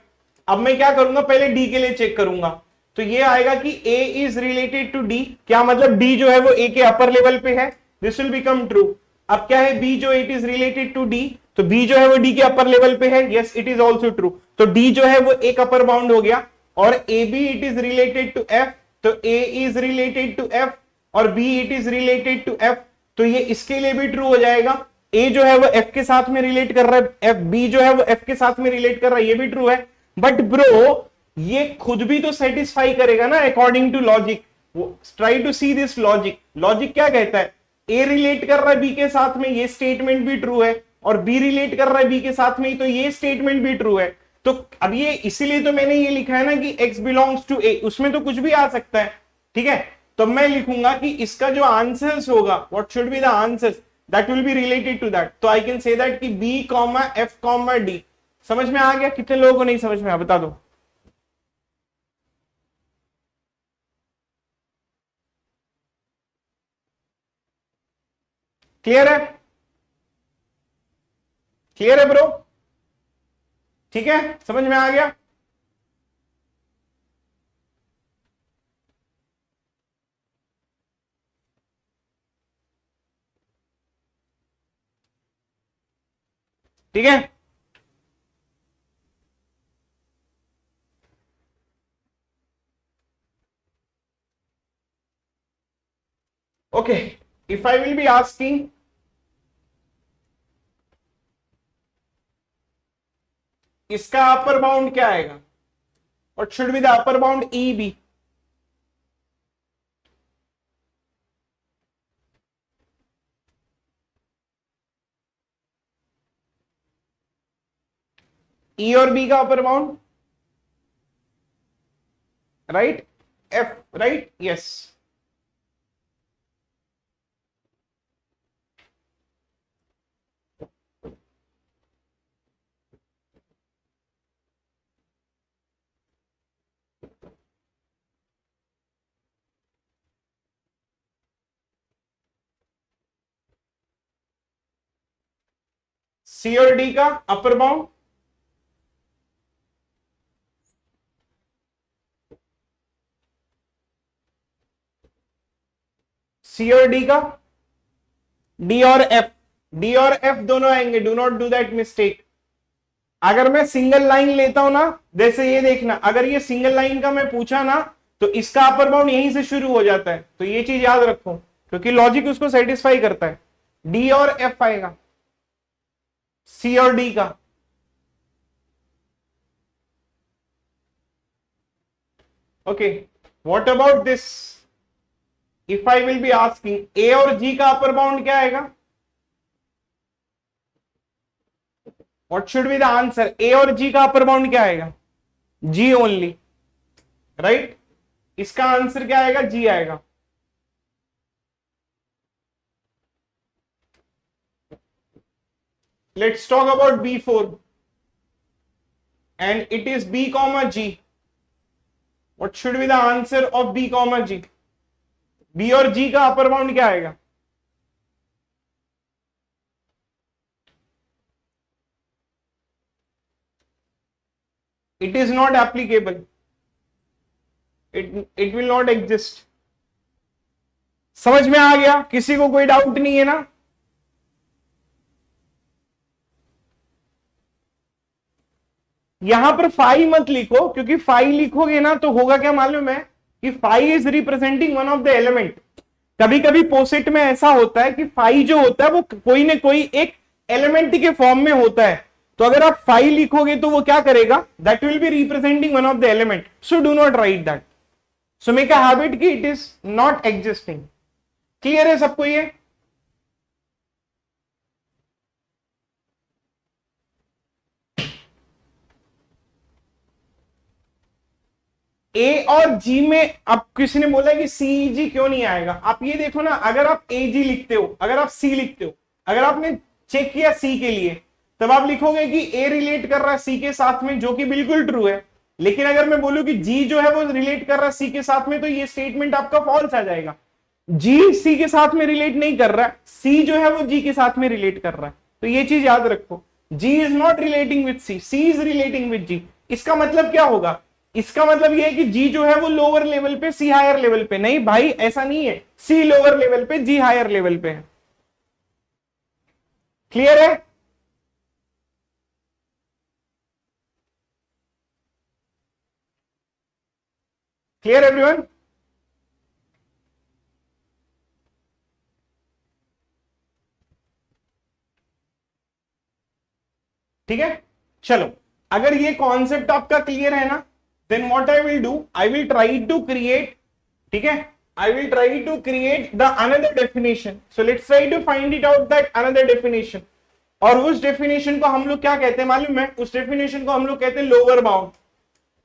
अब मैं क्या करूंगा, पहले डी के लिए चेक करूंगा। तो ये आएगा कि A is related to D, क्या मतलब डी जो है वो ए के अपर लेवल पे है, दिस विल बिकम ट्रू। अब क्या है, बी जो it is related to D, तो बी जो है वो डी के अपर लेवल पे है, yes it is also true. तो डी जो है वो एक अपर बाउंड हो गया। और A B it is related to F, तो A is related to F और B it is related to F, तो ये इसके लिए भी ट्रू हो जाएगा। ए जो है वो एफ के साथ में रिलेट कर रहा है, एफ बी जो है वो एफ के साथ में रिलेट कर रहा है, ये भी ट्रू है। बट ब्रो ये खुद भी तो सेटिस्फाई करेगा ना according to logic. Try to see this logic. Logic क्या कहता है, ए रिलेट कर रहा है बी के साथ में, ये स्टेटमेंट भी ट्रू है, और बी रिलेट कर रहा है बी के साथ में, तो ये स्टेटमेंट भी ट्रू है। तो अब ये इसीलिए तो मैंने ये लिखा है ना कि x बिलोंग्स टू a, उसमें तो कुछ भी आ सकता है, ठीक है। तो मैं लिखूंगा कि इसका जो आंसर्स होगा, what should be the answers, that will be related to that. तो आई कैन से दैट कि b, f, d। समझ में आ गया? कितने लोगों को नहीं समझ में आया बता दो। क्लियर है? क्लियर है ब्रो? ठीक है, समझ में आ गया? ठीक है, okay. If I will be asking इसका अपर बाउंड क्या आएगा, और should be the upper bound E B. E और बी का upper bound, right, F, right, yes. C और डी का अपर बाउंड, सी और डी का, डी और एफ, डी और एफ दोनों आएंगे, do not do that mistake. अगर मैं सिंगल लाइन लेता हूं ना, जैसे ये देखना, अगर ये सिंगल लाइन का मैं पूछा ना, तो इसका अपर बाउंड यहीं से शुरू हो जाता है। तो ये चीज याद रखो, क्योंकि लॉजिक उसको सेटिस्फाई करता है। डी और एफ आएगा, सी और डी का। Okay, what about this, if I will be asking A और जी का अपर बाउंड क्या आएगा, what should be the answer, A और जी का अपर बाउंड क्या आएगा, जी ओनली, राइट। इसका आंसर क्या आएगा, जी आएगा। Let's talk about B4 and it is B comma G. What should be the answer of B comma G? B और G का अपर बाउंड क्या आएगा, it is not applicable, it will not exist। समझ में आ गया? किसी को कोई डाउट नहीं है ना? यहां पर फाई मत लिखो, क्योंकि फाई लिखोगे ना तो होगा क्या मालूम है, कि phi is representing one of the element. कभी कभी पोसेट में ऐसा होता है कि फाई जो होता है वो कोई ना कोई एक एलिमेंट के फॉर्म में होता है। तो अगर आप फाई लिखोगे तो वो क्या करेगा, that will be representing one of the element, so do not write that. So make a habit कि it is not existing. Clear है सबको ये? ए और जी में अब किसी ने बोला कि सी जी क्यों नहीं आएगा, आप ये देखो ना, अगर आप ए जी लिखते हो, अगर आप सी लिखते हो, अगर आपने चेक किया सी के लिए, तब आप लिखोगे कि ए रिलेट कर रहा है सी के साथ में, जो कि बिल्कुल ट्रू है। लेकिन अगर मैं बोलूं कि जी जो है वो रिलेट कर रहा है सी के साथ में, तो ये स्टेटमेंट आपका फॉल्स आ जाएगा। जी सी के साथ में रिलेट नहीं कर रहा है, सी जो है वो जी के साथ में रिलेट कर रहा है। तो ये चीज याद रखो, G is not relating with C, C is relating with G. इसका मतलब क्या होगा? इसका मतलब ये है कि जी जो है वो लोअर लेवल पे, सी हायर लेवल पे। नहीं भाई, ऐसा नहीं है, सी लोअर लेवल पे, जी हायर लेवल पे है। क्लियर है? Clear everyone? ठीक है, चलो, अगर ये कॉन्सेप्ट आपका क्लियर है ना, then what I will do, I will try to create, ठीक है, I will try to create the another definition. So let's try to find it out that another definition. और उस डेफिनेशन को हम लोग क्या कहते हैं मालूम है? उस डेफिनेशन को हम लोग कहते हैं लोअर बाउंड।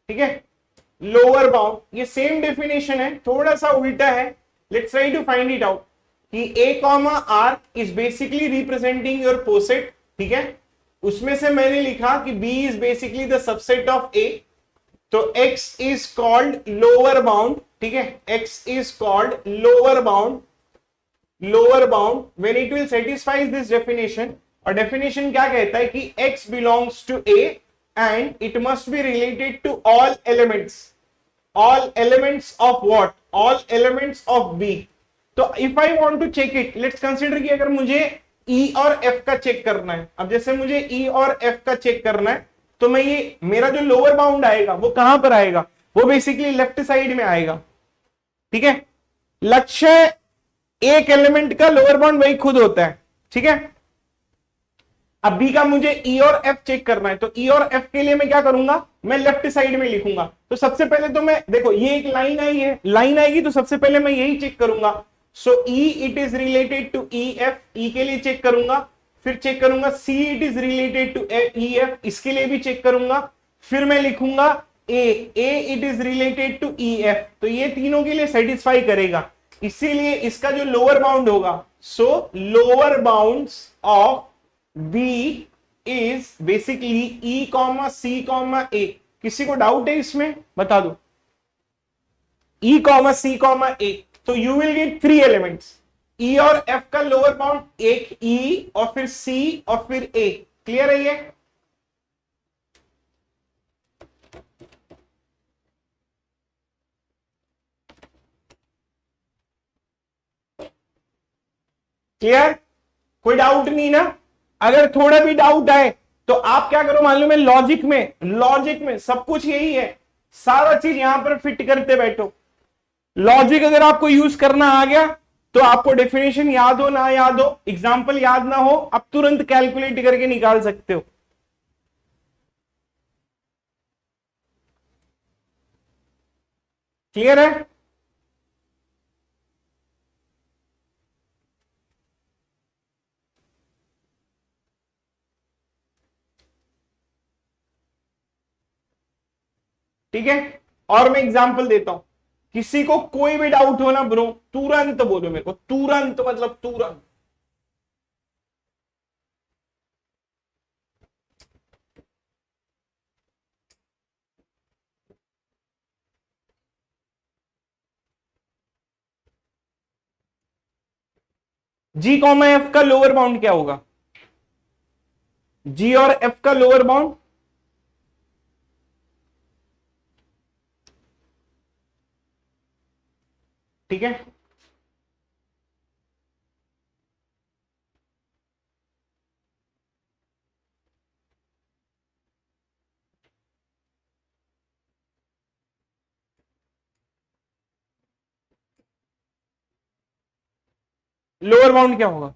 ठीक है, लोअर बाउंड। ये सेम डेफिनेशन है, थोड़ा सा उल्टा है। Let's try to find it out कि A comma R is basically representing your poset. ठीक है, उसमें से मैंने लिखा कि B is basically the subset of A, तो x is called lower bound. ठीक है, x is called lower bound, lower bound when it will satisfy this definition. और डेफिनेशन क्या कहता है कि x belongs to a and it must be related to all elements, all elements of what, all elements of b। तो if I want to check it, let's consider कि अगर मुझे E और F का चेक करना है, अब जैसे मुझे E और F का चेक करना है, तो मैं ये मेरा जो लोअर बाउंड आएगा वो कहां पर आएगा? वो बेसिकली लेफ्ट साइड में आएगा। ठीक है, लक्ष्य एक एलिमेंट का लोअर बाउंड वही खुद होता है। ठीक है, अब बी का मुझे ई और एफ चेक करना है, तो ई और एफ के लिए मैं क्या करूंगा? मैं लेफ्ट साइड में लिखूंगा। तो सबसे पहले तो मैं देखो, ये एक लाइन आई है, लाइन आएगी तो सबसे पहले मैं यही चेक करूंगा। So E it is related to E F, E के लिए चेक करूंगा। फिर चेक करूंगा C it is related to E F, इसके लिए भी चेक करूंगा। फिर मैं लिखूंगा A it is related to E F, तो ये तीनों के लिए सेटिस्फाई करेगा। इसीलिए इसका जो लोअर बाउंड होगा, सो lower bounds of B is basically E comma C comma A। किसी को डाउट है इसमें? बता दो। E comma C comma A, तो you will gate 3 elements. E और F का लोअर बाउंड एक E और फिर C और फिर A। क्लियर है ये? क्लियर? कोई डाउट नहीं ना? अगर थोड़ा भी डाउट आए तो आप क्या करो मालूम है? लॉजिक में, लॉजिक में सब कुछ यही है, सारा चीज यहां पर फिट करते बैठो। लॉजिक अगर आपको यूज करना आ गया, तो आपको डेफिनेशन याद हो ना याद हो, एग्जाम्पल याद ना हो, आप तुरंत कैलकुलेट करके निकाल सकते हो। क्लियर है? ठीक है, और मैं एग्जाम्पल देता हूं। किसी को कोई भी डाउट हो ना ब्रो, तुरंत बोलो मेरे को, तुरंत मतलब तुरंत। जी कॉमा एफ का लोअर बाउंड क्या होगा? जी और एफ का लोअर बाउंड, ठीक है, लोअर बाउंड क्या होगा?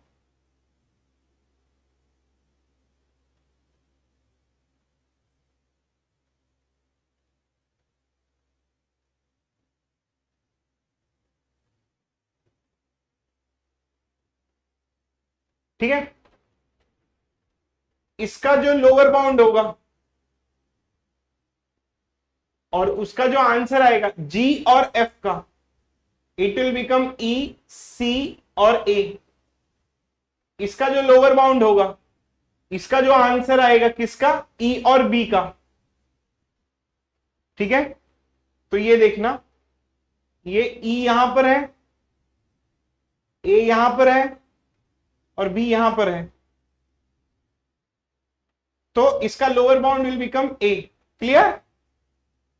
ठीक है, इसका जो लोअर बाउंड होगा और उसका जो आंसर आएगा G और F का, it will become E, C और A। इसका जो लोअर बाउंड होगा, इसका जो आंसर आएगा किसका, E और B का। ठीक है, तो ये देखना, ये E यहां पर है, A यहां पर है और B यहां पर है, तो इसका lower bound will become A। Clear?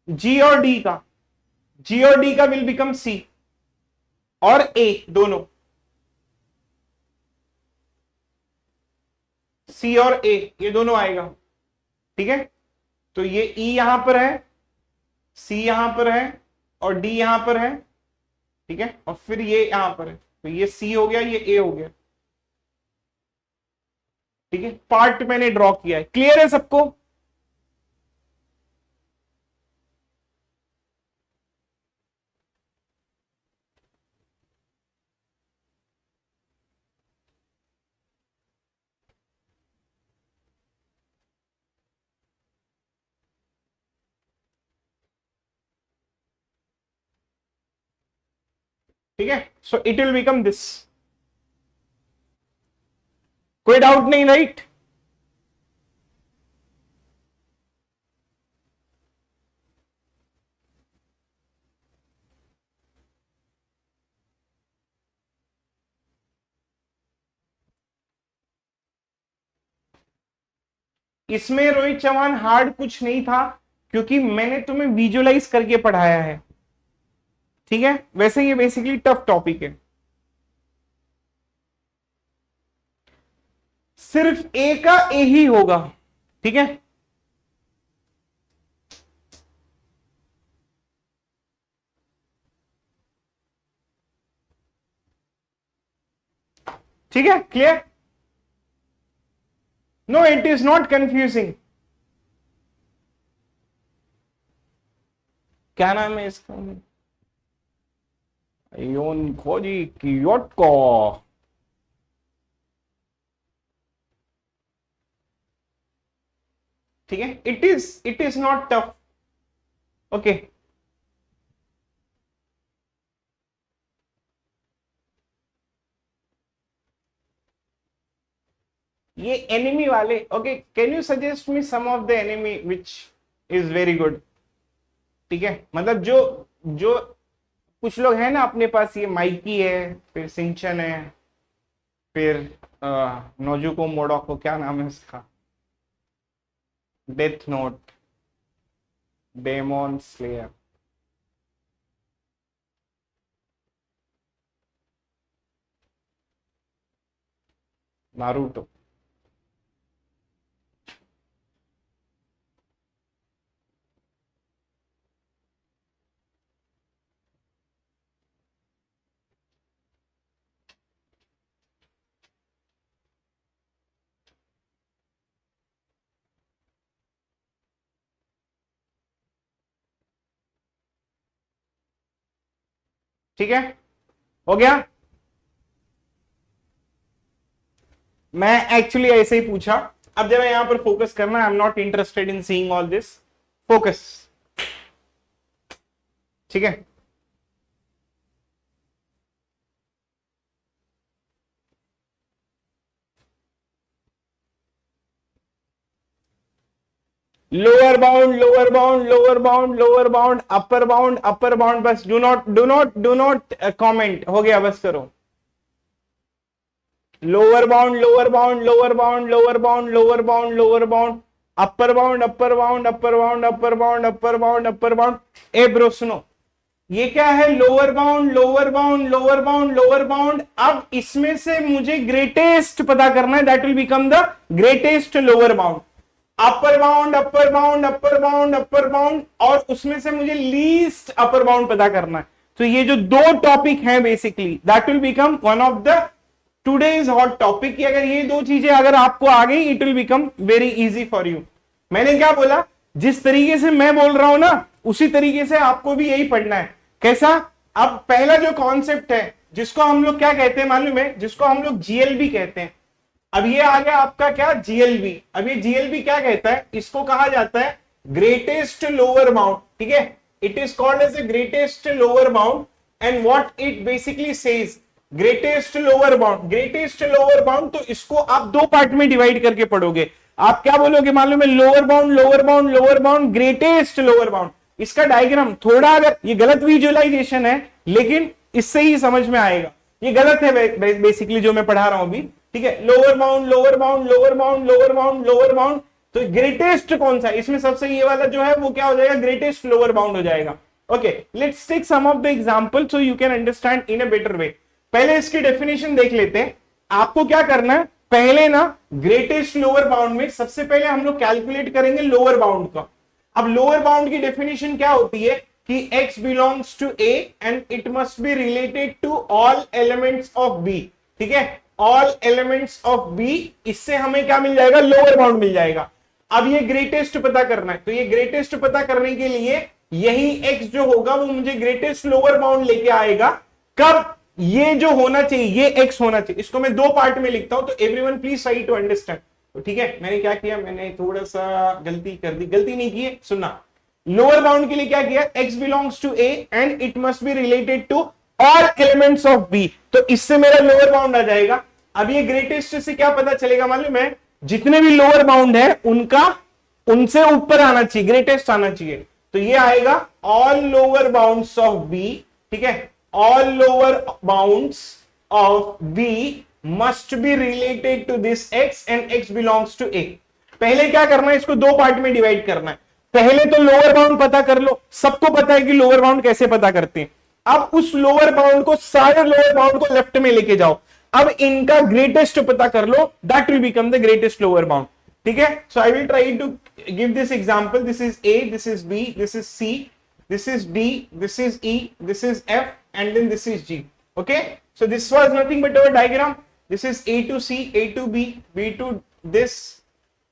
G और D का, G और D का विल बिकम C और A, दोनों C और A, ये दोनों आएगा। ठीक है, तो ये E यहां पर है, C यहां पर है और D यहां पर है। ठीक है, और फिर ये यहां पर है, तो ये C हो गया, ये A हो गया। ठीक है, पार्ट मैंने ड्रॉ किया है। क्लियर है सबको? ठीक है, so it will become this. कोई डाउट नहीं, राइट? इसमें रोहित चौहान हार्ड कुछ नहीं था, क्योंकि मैंने तुम्हें विजुअलाइज करके पढ़ाया है। ठीक है, वैसे ये बेसिकली टफ टॉपिक है। सिर्फ ए का ए ही होगा। ठीक है, ठीक है, clear? No, it is not confusing. क्या नाम है इसका? योन खोजी कियोटको। ठीक है, it is not tough. Okay, ये एनिमी वाले। Okay, can you suggest me some of the anime which is very good? ठीक है, मतलब जो जो कुछ लोग हैं ना अपने पास, ये माइकी है, फिर सिंचन है, फिर नोजुको मोडोको, क्या नाम है उसका, death note, demon slayer. Naruto. ठीक है, हो गया। मैं एक्चुअली ऐसे ही पूछा। अब जब यहां पर फोकस करना, I am not interested in seeing all this, focus. ठीक है, lower bound, lower bound, lower bound, lower bound, upper bound, upper bound. बस डू नॉट कमेंट। हो गया, बस करो। Lower bound, lower bound, lower bound, lower bound, lower bound, lower bound, upper bound, upper bound, upper bound, upper bound, upper bound, upper bound. ए bro सुनो, ये क्या है? Lower bound, lower bound, lower bound, lower bound. अब इसमें से मुझे greatest पता करना है, that will become the greatest lower bound. Upper bound, upper bound, upper bound, upper bound, और उसमें से मुझे लीस्ट अपर बाउंड पता करना है। तो ये जो दो टॉपिक हैं basically, that will become one of the today's hot topic. की अगर ये दो चीजें अगर आपको आ गई, it will become very easy for you. मैंने क्या बोला? जिस तरीके से मैं बोल रहा हूं ना, उसी तरीके से आपको भी यही पढ़ना है। कैसा? अब पहला जो कॉन्सेप्ट है, जिसको हम लोग क्या कहते हैं मालूम है? जिसको हम लोग जीएलबी कहते हैं। अब ये आ गया आपका क्या, जीएलबी। अब ये जीएलबी क्या कहता है, इसको कहा जाता है ग्रेटेस्ट लोअर बाउंड, ठीक है। It is called as a greatest lower bound and what it basically says, greatest lower bound, greatest lower bound. तो इसको आप दो पार्ट में डिवाइड करके पढ़ोगे। आप क्या बोलोगे मालूम है, lower bound, lower bound, lower bound, greatest lower bound. इसका डायग्राम थोड़ा, अगर ये गलत विजुअलाइजेशन है लेकिन इससे ही समझ में आएगा, ये गलत है बेसिकली जो मैं पढ़ा रहा हूं अभी, ठीक है। Lower bound, lower bound, lower bound, lower bound, lower bound. तो ग्रेटेस्ट कौन सा, इसमें सबसे ये वाला जो है वो क्या हो जाएगा, ग्रेटेस्ट लोअर बाउंड हो जाएगा। Okay, let's take some of the example so you can understand in a better way. पहले इसकी डेफिनेशन देख लेते हैं। आपको क्या करना है, पहले ना ग्रेटेस्ट लोअर बाउंड में सबसे पहले हम लोग कैलकुलेट करेंगे लोअर बाउंड का। अब लोअर बाउंड की डेफिनेशन क्या होती है कि x belongs to A and it must be related to all elements of B, ठीक है, all elements of B। इससे हमें क्या मिल जाएगा, लोअर बाउंड मिल जाएगा। अब ये ग्रेटेस्ट पता करना है, तो ये ग्रेटेस्ट पता करने के लिए यही x जो होगा वो मुझे ग्रेटेस्ट लोअर बाउंड लेके आएगा। कब, ये जो होना चाहिए ये x होना चाहिए। इसको मैं दो पार्ट में लिखता हूं, तो everyone please try to understand. तो ठीक है, मैंने क्या किया, मैंने थोड़ा सा गलती कर दी, गलती नहीं की है, सुनना। लोअर बाउंड के लिए क्या किया, x belongs to a and it must be related to all elements of b। तो इससे मेरा लोअर बाउंड आ जाएगा। अब ये ग्रेटेस्ट से क्या पता चलेगा मालूम है, जितने भी लोअर बाउंड है उनका उनसे ऊपर आना चाहिए, ग्रेटेस्ट आना चाहिए। तो ये आएगा all lower bounds of b, ठीक है, all lower bounds of b must be related to this x and x belongs to a। पहले क्या करना है, इसको दो पार्ट में डिवाइड करना है। पहले तो लोअर बाउंड पता कर लो, सबको पता है कि लोअर बाउंड कैसे पता करते हैं। अब उस लोअर बाउंड को, सारे लोअर बाउंड को लेफ्ट में लेके जाओ। अब इनका ग्रेटेस्ट पता कर लो, that will become the greatest lower bound, ठीक है। So I will try to give this example. This is A, this is B, this is C, this is D, this is E, this is F and then this is G। Okay, so this was nothing but our diagram. This is A to C, A to B, B to this,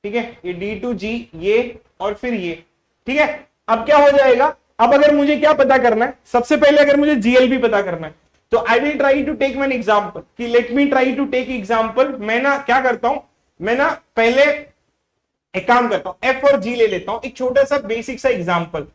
ठीक है, ये D to G, ये और फिर ये, ठीक है। अब क्या हो जाएगा, अब अगर मुझे क्या पता करना है, सबसे पहले अगर मुझे जीएलबी पता करना है, तो I will try to take one example कि let me try to take example. मैं ना क्या करता हूं, मैं ना पहले एक काम करता हूं, एफ और जी ले लेता हूं, एक छोटा सा बेसिक सा एग्जांपल।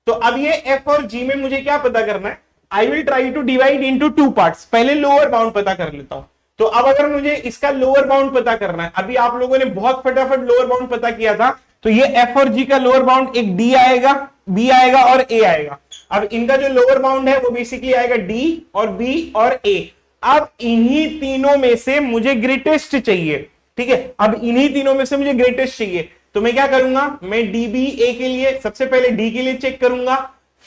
तो अब ये एफ और जी में मुझे क्या पता करना है, I will try to divide into two parts. पहले लोअर बाउंड पता कर लेता हूं। तो अब अगर मुझे इसका लोअर बाउंड पता करना है, अभी आप लोगों ने बहुत फटाफट लोअर बाउंड पता किया था, तो ये एफ और जी का लोअर बाउंड एक डी आएगा, बी आएगा और ए आएगा। अब इनका जो लोअर बाउंड है वो बेसिकली आएगा डी और बी और ए। अब इन्हीं तीनों में से मुझे ग्रेटेस्ट चाहिए, ठीक है। अब इन्हीं तीनों में से मुझे ग्रेटेस्ट चाहिए, तो मैं क्या करूंगा, मैं डीबी ए के लिए सबसे पहले डी के लिए चेक करूंगा,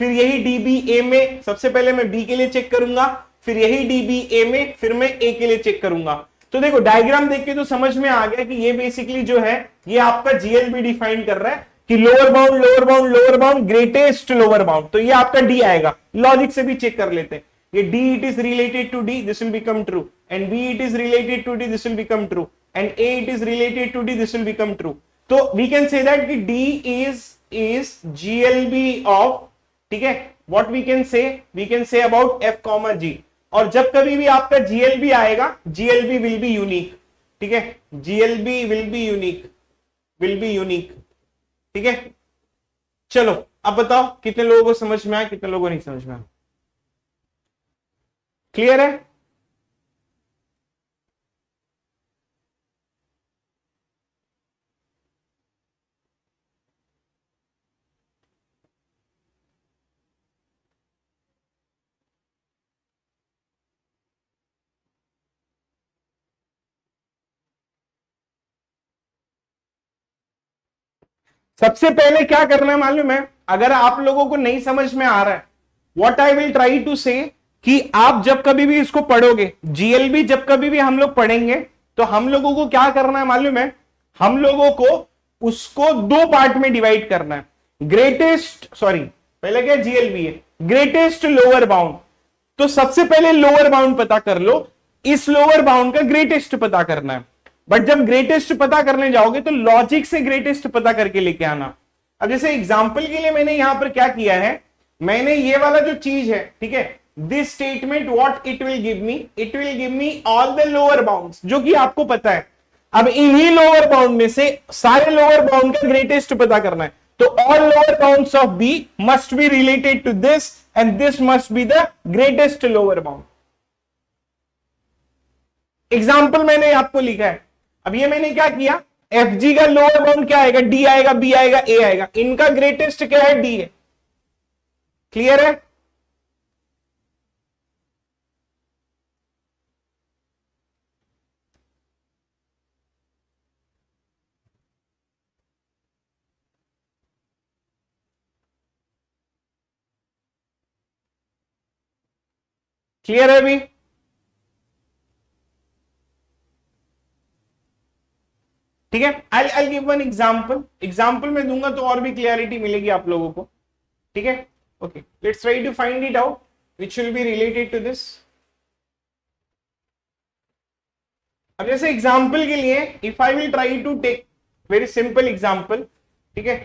फिर यही डीबी ए में सबसे पहले मैं बी के लिए चेक करूंगा, फिर यही डीबी ए में फिर मैं ए के लिए चेक करूंगा। तो देखो डायग्राम देख के तो समझ में आ गया कि ये बेसिकली जो है ये आपका जीएलबी डिफाइन कर रहा है कि lower bound, lower bound, lower bound, greatest lower bound. तो ये आपका डी आएगा। लॉजिक से भी चेक कर लेते हैं, ये D it is related to D, this will become true, and B it is related to D, this will become true, and A it is related to D, this will become true. तो we can say that कि D is GLB of, ठीक है, what we can say about F comma G. और जब कभी भी आपका GLB आएगा, जीएलबी विल बी यूनिक, ठीक है, जीएलबी विल बी यूनिक, ठीक है। चलो अब बताओ कितने लोगों को समझ में आया, कितने लोगों को नहीं समझ में आया, क्लियर है? सबसे पहले क्या करना है मालूम है, अगर आप लोगों को नहीं समझ में आ रहा है, what I will try to say कि आप जब कभी भी इसको पढ़ोगे, जीएलबी जब कभी भी हम लोग पढ़ेंगे, तो हम लोगों को क्या करना है मालूम है, हम लोगों को उसको दो पार्ट में डिवाइड करना है। पहले क्या जीएलबी है, ग्रेटेस्ट लोअर बाउंड। तो सबसे पहले लोअर बाउंड पता कर लो, इस लोअर बाउंड का ग्रेटेस्ट पता करना है। बट जब ग्रेटेस्ट पता करने जाओगे तो लॉजिक से ग्रेटेस्ट पता करके लेके आना। अब जैसे एग्जांपल के लिए मैंने यहां पर क्या किया है, मैंने ये वाला जो चीज है, ठीक है, this statement what it will give me, it will give me all the lower bounds, जो कि आपको पता है। अब इन्हीं लोअर बाउंड में से सारे लोअर बाउंड का ग्रेटेस्ट पता करना है, तो all lower bounds of B must be related to this and this must be the greatest lower bound. Example मैंने आपको लिखा है। अब ये मैंने क्या किया, एफ जी का लोअर बाउंड क्या आएगा, डी आएगा, बी आएगा, ए आएगा, इनका ग्रेटेस्ट क्या है, डी है। क्लियर है? क्लियर है अभी? ठीक है, आई गिव वन एग्जाम्पल में दूंगा तो और भी क्लियरिटी मिलेगी आप लोगों को। ठीक है, okay, let's try to find it out which will be related to this. अब जैसे एग्जाम्पल के लिए if I will try to take very simple example, ठीक है,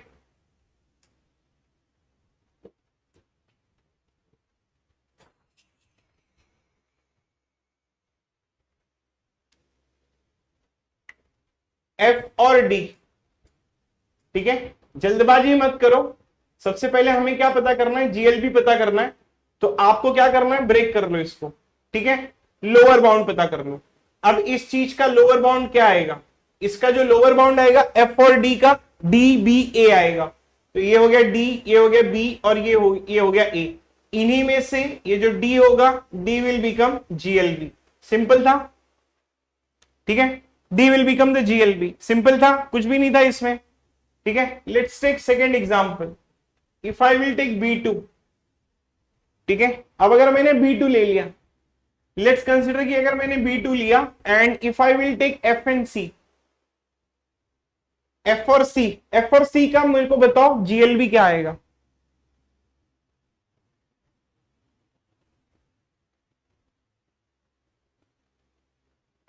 एफ और डी। ठीक है, जल्दबाजी मत करो, सबसे पहले हमें क्या पता करना है, जीएलबी पता करना है। तो आपको क्या करना है, ब्रेक कर लो इसको। ठीक है, लोअर बाउंड पता कर लो। अब इस चीज का लोअर बाउंड क्या आएगा, इसका जो लोअर बाउंड आएगा एफ और डी का, डी बी ए आएगा। तो ये हो गया डी, ये हो गया बी, और ये हो गया ए। इन्हीं में से ये जो डी होगा, D will become GLB. Simple था। ठीक है, D will become the GLB, simple था, कुछ भी नहीं था इसमें। ठीक है, let's take second example, if I will take B2। ठीक है, अब अगर मैंने B2 ले लिया, लेट्स कंसिडर कि अगर मैंने B2 लिया and if I will take F and C, F और C का मेरे को बताओ जीएलबी क्या आएगा।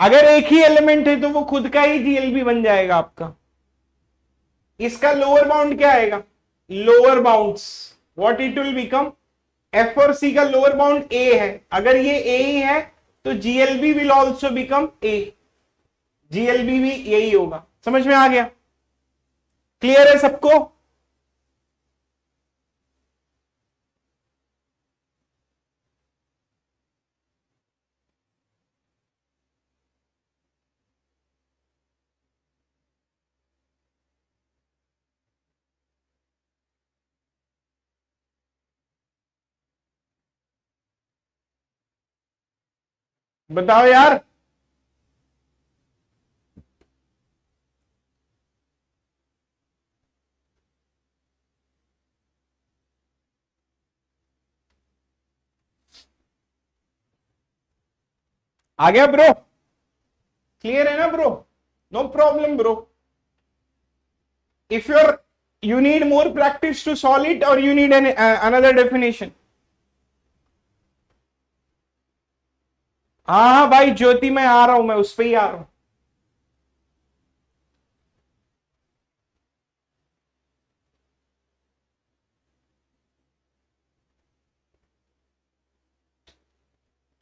अगर एक ही एलिमेंट है तो वो खुद का ही जीएलबी बन जाएगा आपका। इसका लोअर बाउंड क्या आएगा, lower bounds what it will become, F और सी का लोअर बाउंड ए है, अगर ये ए ही है तो GLB will also become a, GLB भी यही होगा। समझ में आ गया? क्लियर है सबको? बताओ यार। आ गया ब्रो? क्लियर है ना bro? No problem bro. If you need more practice to solve it or you need another definition? हाँ भाई ज्योति, मैं आ रहा हूं, मैं उस पर ही आ रहा हूं।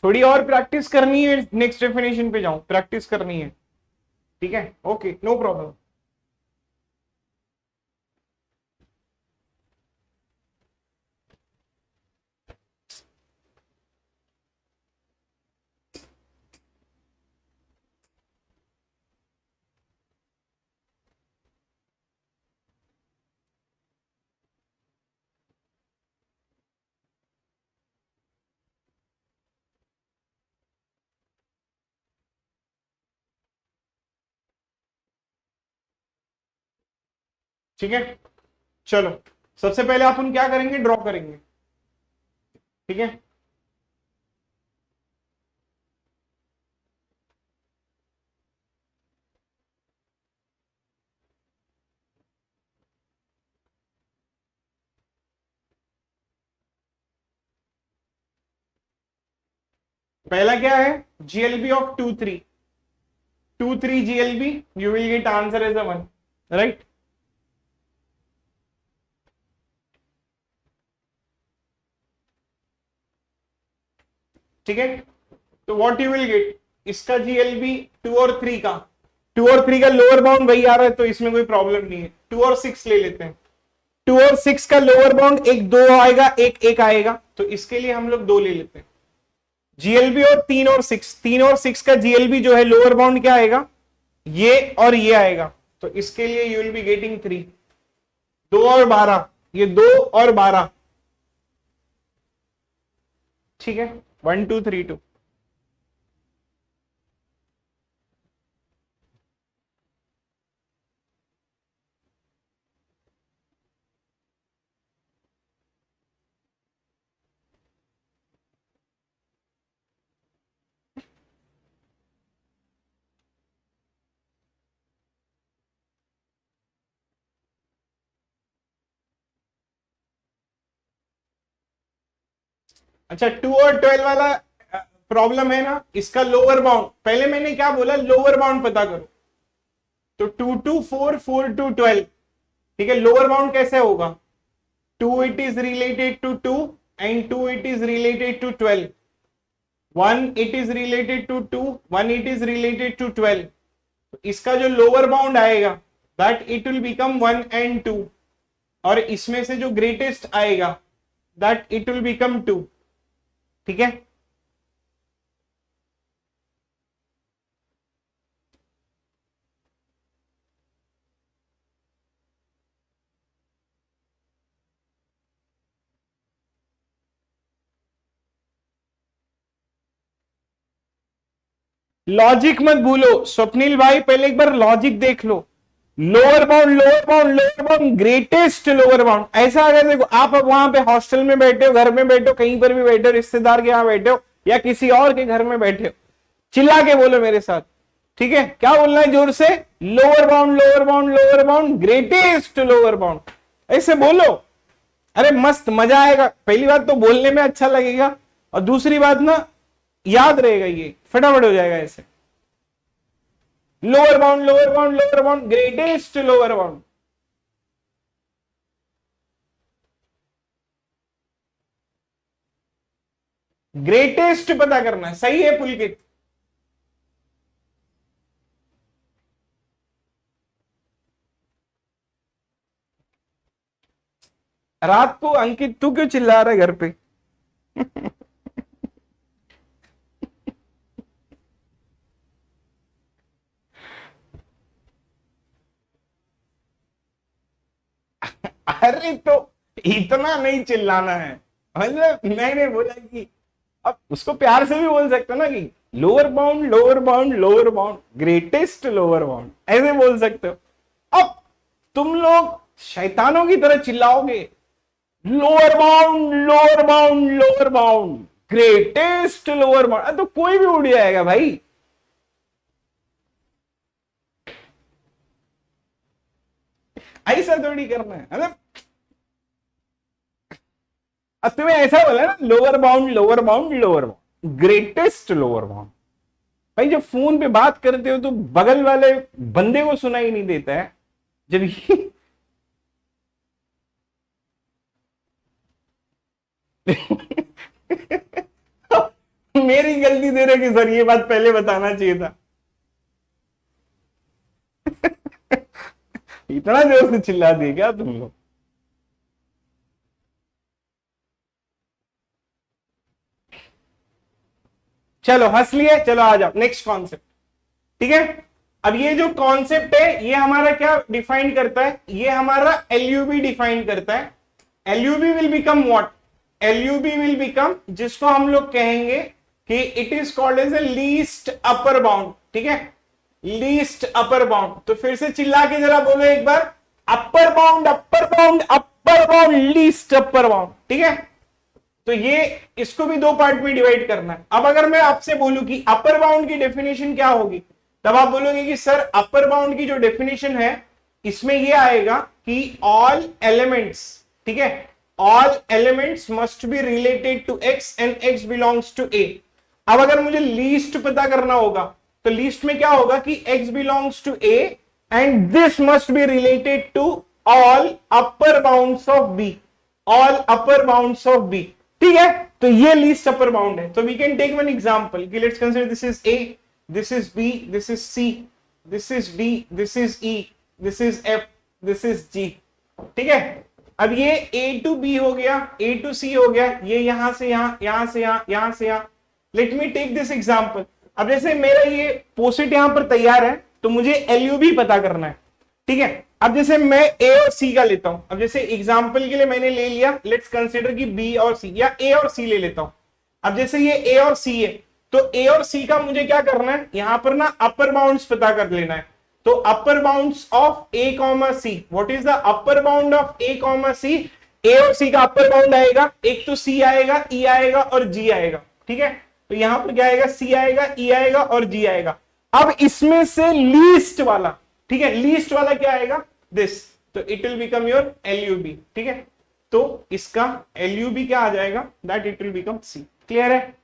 थोड़ी और प्रैक्टिस करनी है, नेक्स्ट डेफिनेशन पे जाऊं, प्रैक्टिस करनी है। ठीक है, ओके, नो प्रॉब्लम। ठीक है, चलो सबसे पहले अपन क्या करेंगे, ड्रॉ करेंगे। ठीक है, पहला क्या है, GLB of 2 3 GLB, you will get answer as a 1, right? ठीक है, तो व्हाट यू विल गेट, इसका जीएलबी 2 और 3 का, 2 और 3 का लोअर बाउंड वही आ रहा है, तो इसमें कोई प्रॉब्लम नहीं है। 2 और 6 ले लेते हैं। 2 और 6 का लोअर बाउंड एक 2 आएगा, एक 1 आएगा, तो इसके लिए हम लोग 2 ले लेते हैं। जीएलबी और 3 और 6, 3 और 6 का जीएलबी जो है लोअर बाउंड क्या आएगा, ये और ये आएगा, तो इसके लिए यू विल बी गेटिंग 3। 2 और 12, ये 2 और 12, ठीक है, 1 2 3 2। अच्छा, 2 और 12 वाला प्रॉब्लम है ना, इसका लोअर बाउंड, पहले मैंने क्या बोला, लोअर बाउंड पता करो, तो 2 2 4 4 2 12, ठीक है। लोअर बाउंड कैसे होगा, 2 it is related to 2 and 2 it is related to 12, 1 it is related to 2, 1 it is related to 12, तो इसका जो लोअर बाउंड आएगा that it will become 1 and 2, और इसमें से जो ग्रेटेस्ट आएगा दैट इट विल बिकम 2, ठीक है। लॉजिक मत भूलो स्वप्निल भाई, पहले एक बार लॉजिक देख लो। Lower bound lower bound lower bound greatest lower bound, ऐसा अगर देखो आप अब वहां पे हॉस्टल में बैठे हो, घर में बैठे हो, कहीं पर भी बैठे हो, रिश्तेदार के यहां बैठे हो या किसी और के घर में बैठे हो, चिल्ला के बोलो मेरे साथ, ठीक है। क्या बोलना है जोर से, lower bound lower bound lower bound greatest lower bound, ऐसे बोलो। अरे मस्त मजा आएगा, पहली बात तो बोलने में अच्छा लगेगा, और दूसरी बात ना याद रहेगा, ये फटाफट हो जाएगा ऐसे। Lower bound lower bound lower bound greatest lower bound, greatest पता करना है, सही है पुलकित। रात को अंकित तू क्यों चिल्ला रहा है घर पे? अरे तो इतना नहीं चिल्लाना है, मतलब मैंने बोला कि अब उसको प्यार से भी बोल सकते हो ना कि lower bound lower bound lower bound greatest lower bound, ऐसे बोल सकते हो। अब तुम लोग शैतानों की तरह चिल्लाओगे, lower bound lower bound lower bound greatest lower bound, तो कोई भी उड़ जाएगा भाई। ऐसा थोड़ी करना है, मतलब अब तुम्हें ऐसा बोला ना, lower bound lower bound lower bound greatest lower bound. भाई जब फोन पे बात करते हो तो बगल वाले बंदे को सुनाई नहीं देता है, जब मेरी गलती दे रहे कि सर ये बात पहले बताना चाहिए था। इतना जोर से चिल्ला दिए क्या तुम लोग? चलो हंस लिए, चलो आ जाओ नेक्स्ट कॉन्सेप्ट, ठीक है। अब ये जो कॉन्सेप्ट है ये हमारा क्या डिफाइन करता है, ये हमारा एलयूबी डिफाइन करता है। LUB will become what, LUB will become, जिसको हम लोग कहेंगे कि it is called as a least upper bound, ठीक है, लीस्ट अपर बाउंड। तो फिर से चिल्ला के जरा बोलो एक बार, upper bound upper bound upper bound least upper bound, ठीक है। तो ये इसको भी दो पार्ट में डिवाइड करना है। अब अगर मैं आपसे बोलूं कि अपर बाउंड की डेफिनेशन क्या होगी, तब आप बोलोगे कि सर अपर बाउंड की जो डेफिनेशन है इसमें ये आएगा कि ऑल एलिमेंट्स, ठीक है, all elements must be related to X and X belongs to A. अब अगर मुझे लीस्ट पता करना होगा तो लीस्ट में क्या होगा कि x belongs to a and this must be related to all upper bounds of b, all upper bounds of b, ठीक है। तो ये लीस्ट अपर बाउंड है। तो we can take one example कि let's consider this is a, this is b, this is c, this is D, this is E, this is F, this is G. ठीक है, अब ये ए to be हो गया, ए to सी हो गया, ये यहां से यहां, यहां से यहां, यहां से यहां। Let me take this example. अब जैसे मेरा ये पोसिट यहां पर तैयार है, तो मुझे एलयूबी पता करना है। ठीक है, अब जैसे मैं ए और सी का लेता हूं। अब जैसे एग्जांपल के लिए मैंने ले लिया, लेट्स कंसीडर कि बी और सी, या ए और सी ले लेता हूं। अब जैसे ये ए और सी है, तो ए और सी का मुझे क्या करना है, यहां पर ना अपर बाउंड्स पता कर लेना है। तो upper bounds of A comma C, what is the upper bound of A comma C? A और सी का अपर बाउंड आएगा, एक तो सी आएगा, ई आएगा और जी आएगा। ठीक है, तो यहां पर क्या आएगा, सी आएगा, ई आएगा और जी आएगा। अब इसमें से लीस्ट वाला, ठीक है, लीस्ट वाला क्या आएगा, दिस, तो it will become your LUB. ठीक है, तो इसका एलयूबी क्या आ जाएगा, that it will become C. Clear है?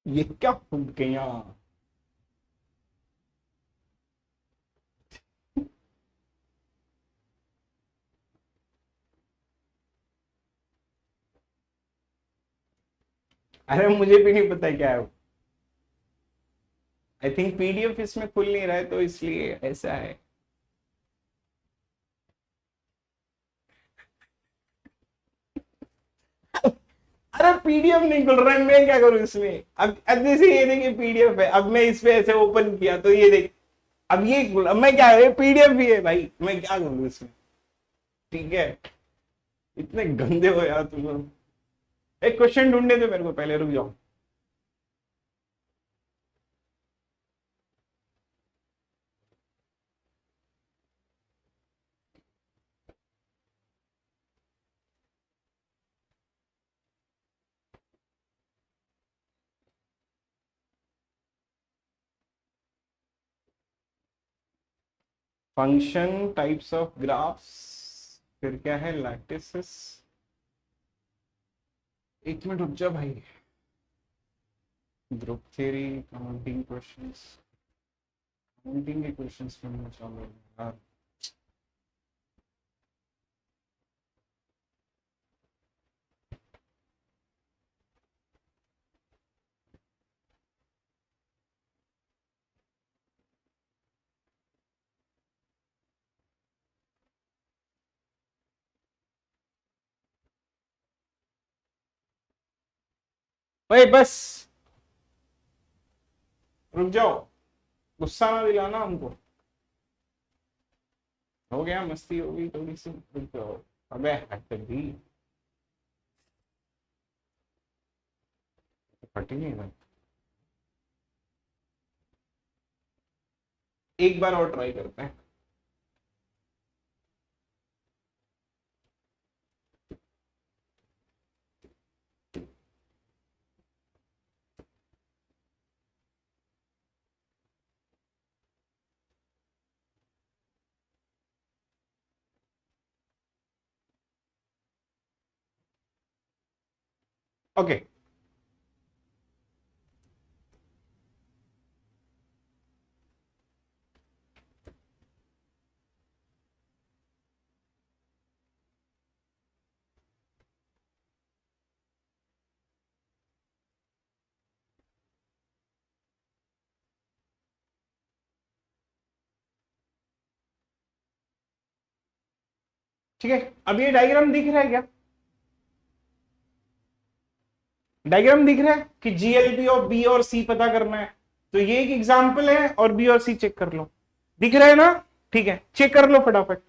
ये क्या हो गया? अरे मुझे भी नहीं पता क्या है। आई थिंक पीडीएफ इसमें खुल नहीं रहा है, तो इसलिए ऐसा है। अरे पीडीएफ नहीं खुल रहा है, मैं क्या करूं इसमें? अब जैसे ये देखिए पीडीएफ है, अब मैं इस पे ऐसे ओपन किया तो ये देख, अब ये अब मैं क्या, ये पीडीएफ भी है भाई, मैं क्या करूं इसमें? ठीक है, इतने गंदे हो यार तुम लोग। एक क्वेश्चन ढूंढने दो मेरे को, पहले रुक जाओ। फंक्शन, टाइप्स ऑफ ग्राफ्स, फिर क्या है, लैटिसेस। एक मिनट रुक जा भाई। Group theory, counting questions, counting के क्वेश्चंस में चालू यार। भाई बस रुक जाओ, गुस्सा ना दिलाना हमको। हो गया, मस्ती हो गई थोड़ी सी, रुक जाओ। अबे हट दी, फटी नहीं भाई। एक बार और ट्राई करते हैं। ओके, ठीक है। अब ये डायग्राम दिख रहा है क्या? डायग्राम दिख रहा है कि जीएलपी ऑफ बी और सी पता करना है। तो ये एक एग्जांपल है, और बी और सी चेक कर लो। दिख रहा है ना? ठीक है, चेक कर लो फटाफट।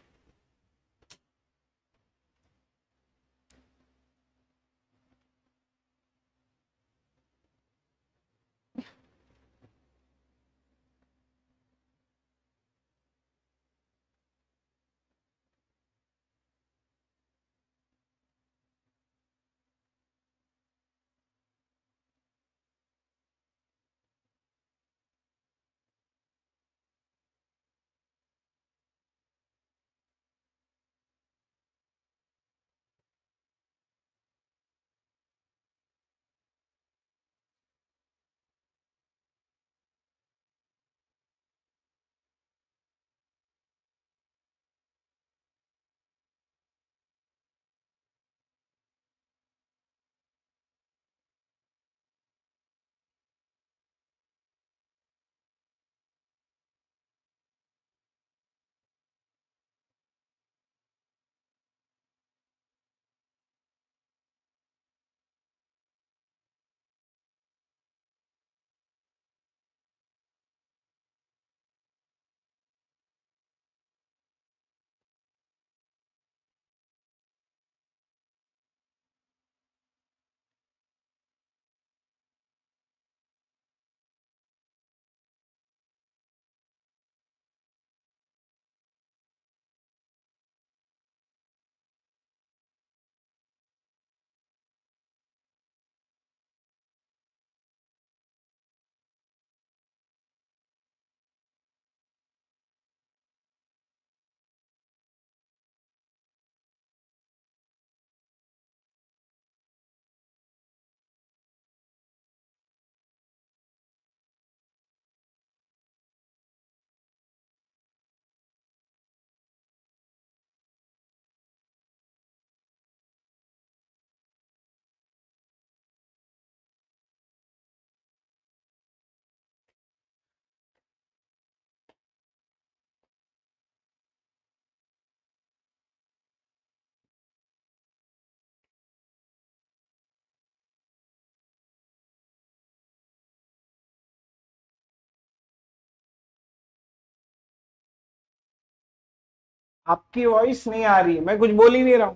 आपकी वॉइस नहीं आ रही है, मैं कुछ बोल ही नहीं रहा हूं,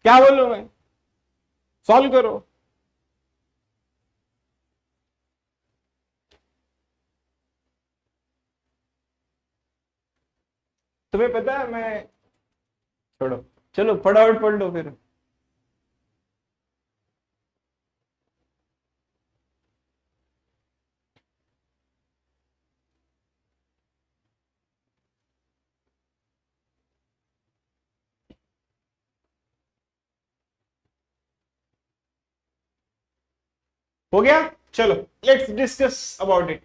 क्या बोलूं मैं? सॉल्व करो। तुम्हें पता है मैं, छोड़ो, चलो फटाफट पढ़ लो फिर। हो गया, चलो लेट्स डिस्कस अबाउट इट।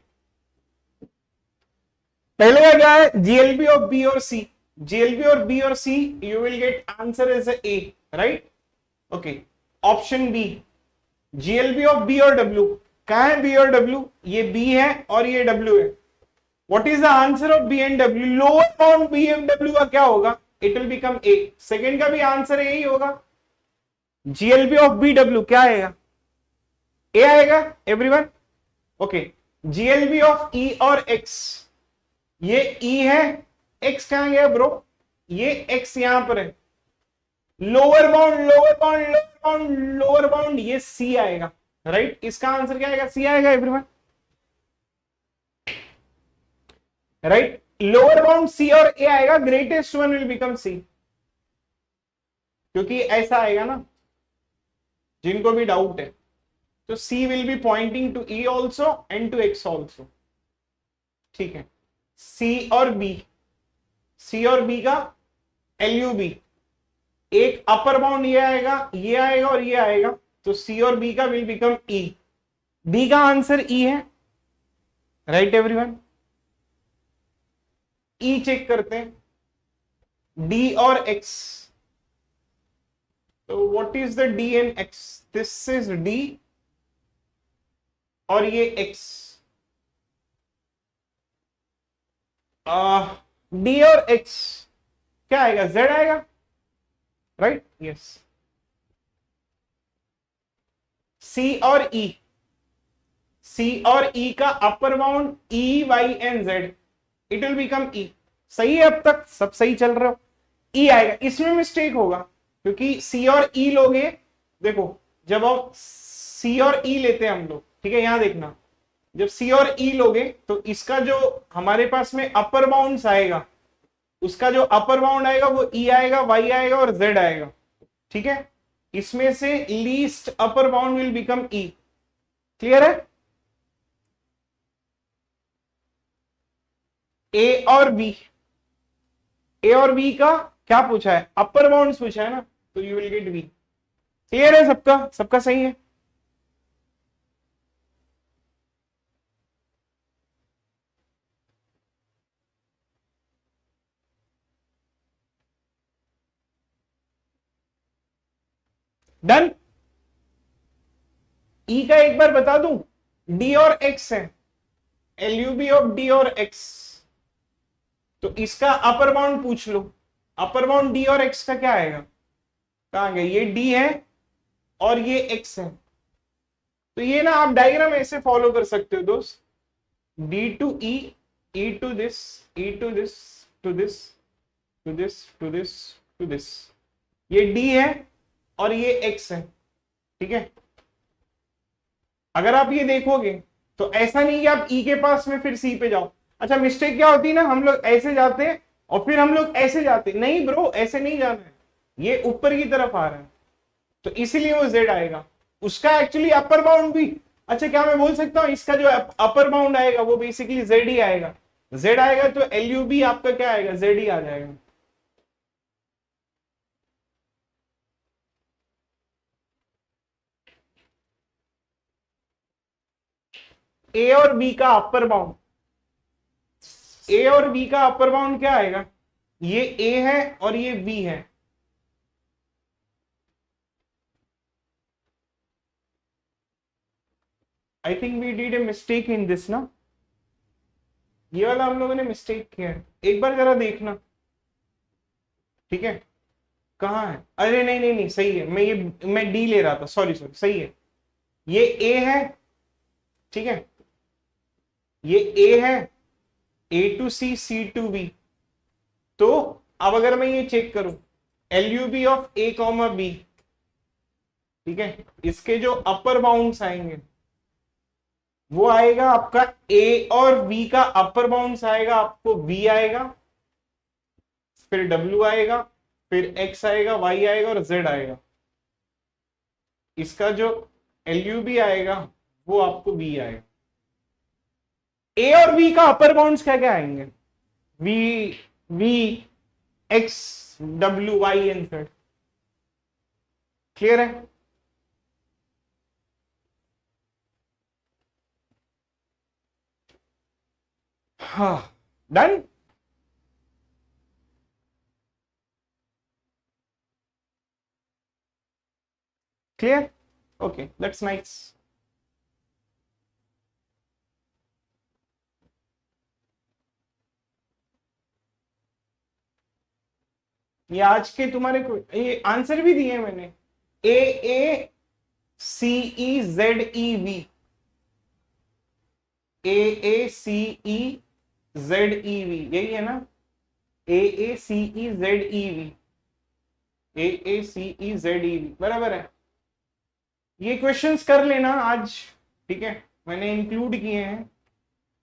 पहले का क्या है, जीएलबी ऑफ बी और सी, जीएलबी और बी और C, you will get answer is A, right? Okay, option B, GLB of B और डब्ल्यू। कहा है बी और डब्ल्यू? ये बी है और ये डब्ल्यू है। What is the answer of B and W? Lower bound B and W का क्या होगा? It will become A. Second का भी आंसर यही होगा, जीएलबी ऑफ बी डब्ल्यू क्या आएगा? ए आएगा एवरीवन। ओके, जीएलबी ऑफ ई और एक्स, ये ई है, एक्स कहां गया ब्रो? ये एक्स यहां पर है। Lower bound, lower bound, lower bound, lower bound, ये सी आएगा, राइट? इसका आंसर क्या आएगा? सी आएगा everyone, right? Lower bound C और ए आएगा, greatest one will become C, क्योंकि ऐसा आएगा ना, जिनको भी डाउट है, तो C will be pointing to E also and to X also, ठीक है? सी और बी, सी और बी का एलयूबी, एक अपर बाउंड ये आएगा, ये आएगा और ये आएगा, तो सी और बी का विल बिकम ई। बी का आंसर ई है, राइट एवरीवन? ई चेक करते हैं, डी और एक्स, तो what is the D and x? This is D और ये एक्स, डी और एक्स क्या आएगा? जेड आएगा, राइट? यस। सी और ई, सी और ई का upper bound E Y and Z, it will become E. सही है, अब तक सब सही चल रहा हो? ई आएगा, इसमें मिस्टेक होगा क्योंकि सी और ई लोगे, देखो जब आप सी और ई लेते हैं हम लोग, ठीक है, यहां देखना, जब सी और ई लोगे तो इसका जो हमारे पास में अपर बाउंड आएगा, उसका जो अपर बाउंड आएगा वो ई आएगा, वाई आएगा और जेड आएगा, ठीक है? इसमें से least upper bound will become E. Clear है? ए और बी, ए और बी का क्या पूछा है? अपर बाउंड पूछा है ना, तो you will get B. Clear है सबका? सबका सही है? डन। ई का एक बार बता दूं, डी और एक्स है, एलयूबी ऑफ डी और एक्स, तो इसका अपर बाउंड पूछ लो। अपर बाउंड डी और एक्स का क्या आएगा? कहां गया? ये डी है और ये एक्स है, तो ये ना आप डायग्राम ऐसे फॉलो कर सकते हो दोस्त, D to E, E to this, E to this, to this, to this, to this, to this, ये डी है और ये एक्स है, ठीक है? अगर आप ये देखोगे तो ऐसा नहीं कि आप ई के पास में फिर सी पे जाओ। अच्छा, मिस्टेक क्या होती है ना, हम लोग ऐसे जाते हैं और फिर हम लोग ऐसे जाते, नहीं ब्रो ऐसे नहीं जाना है, ये ऊपर की तरफ आ रहा है, तो इसीलिए वो जेड आएगा। उसका एक्चुअली अपर बाउंड भी, अच्छा क्या मैं बोल सकता हूं, इसका जो अपर बाउंड आएगा वो बेसिकली जेड ही आएगा, जेड आएगा तो एलयूबी आपका क्या आएगा? जेड ही आ जाएगा। ए और बी का अपर बाउंड, ए और बी का अपर बाउंड क्या आएगा? ये ए है और ये बी है, I think we did a mistake in this ना, ये वाला हम लोगों ने मिस्टेक किया है, एक बार जरा देखना, ठीक है? कहाँ है? अरे नहीं नहीं नहीं, सही है, मैं डी ले रहा था, सॉरी सॉरी, सही है, ये ए है, ठीक है, ये ए है, A to C, C to B, तो अब अगर मैं ये चेक करूं LUB of A comma B, ठीक है, इसके जो अपर बाउंड्स आएंगे वो आएगा आपका A, और V का अपर बाउंड्स आएगा आपको V आएगा, फिर W आएगा, फिर X आएगा, Y आएगा और Z आएगा। इसका जो LUB आएगा वो आपको B आएगा। A और V का अपर बाउंड्स क्या क्या आएंगे? V, X, W, Y and Z। Clear है? हाँ, done. Clear? Okay, that's nice. ये आज के तुम्हारे ये आंसर भी दिए मैंने। AACEZEV, AACEZEV, यही है ना? AACEZEV, AACEZEV, बराबर है। ये क्वेश्चंस कर लेना आज, ठीक है, मैंने इंक्लूड किए हैं,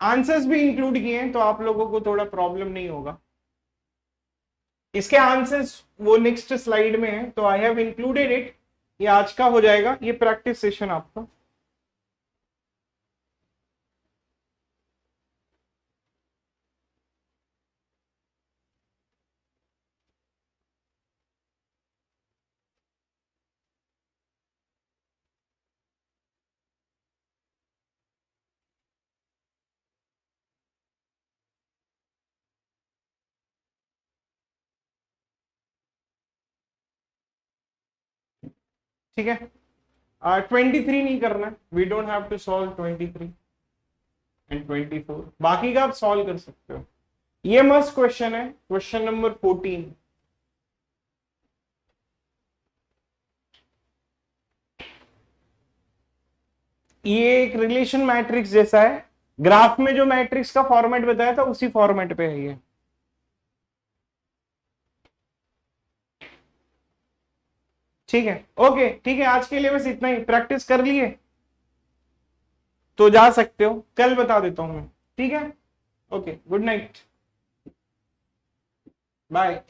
आंसर्स भी इंक्लूड किए हैं, तो आप लोगों को थोड़ा प्रॉब्लम नहीं होगा। इसके आंसर्स वो नेक्स्ट स्लाइड में है, तो आई हैव इंक्लूडेड इट। ये आज का हो जाएगा, ये प्रैक्टिस सेशन आपका। ठीक है, 23 नहीं करना, we don't have to solve 23 and 24, बाकी का आप सॉल्व कर सकते हो। ये मस्त क्वेश्चन है, क्वेश्चन नंबर 14। ये एक रिलेशन मैट्रिक्स जैसा है, ग्राफ में जो मैट्रिक्स का फॉर्मेट बताया था उसी फॉर्मेट पे है ये। ठीक है, ओके, ठीक है, आज के लिए बस इतना ही। प्रैक्टिस कर लिए तो जा सकते हो, कल बता देता हूं मैं। ठीक है, ओके, गुड नाइट, बाय।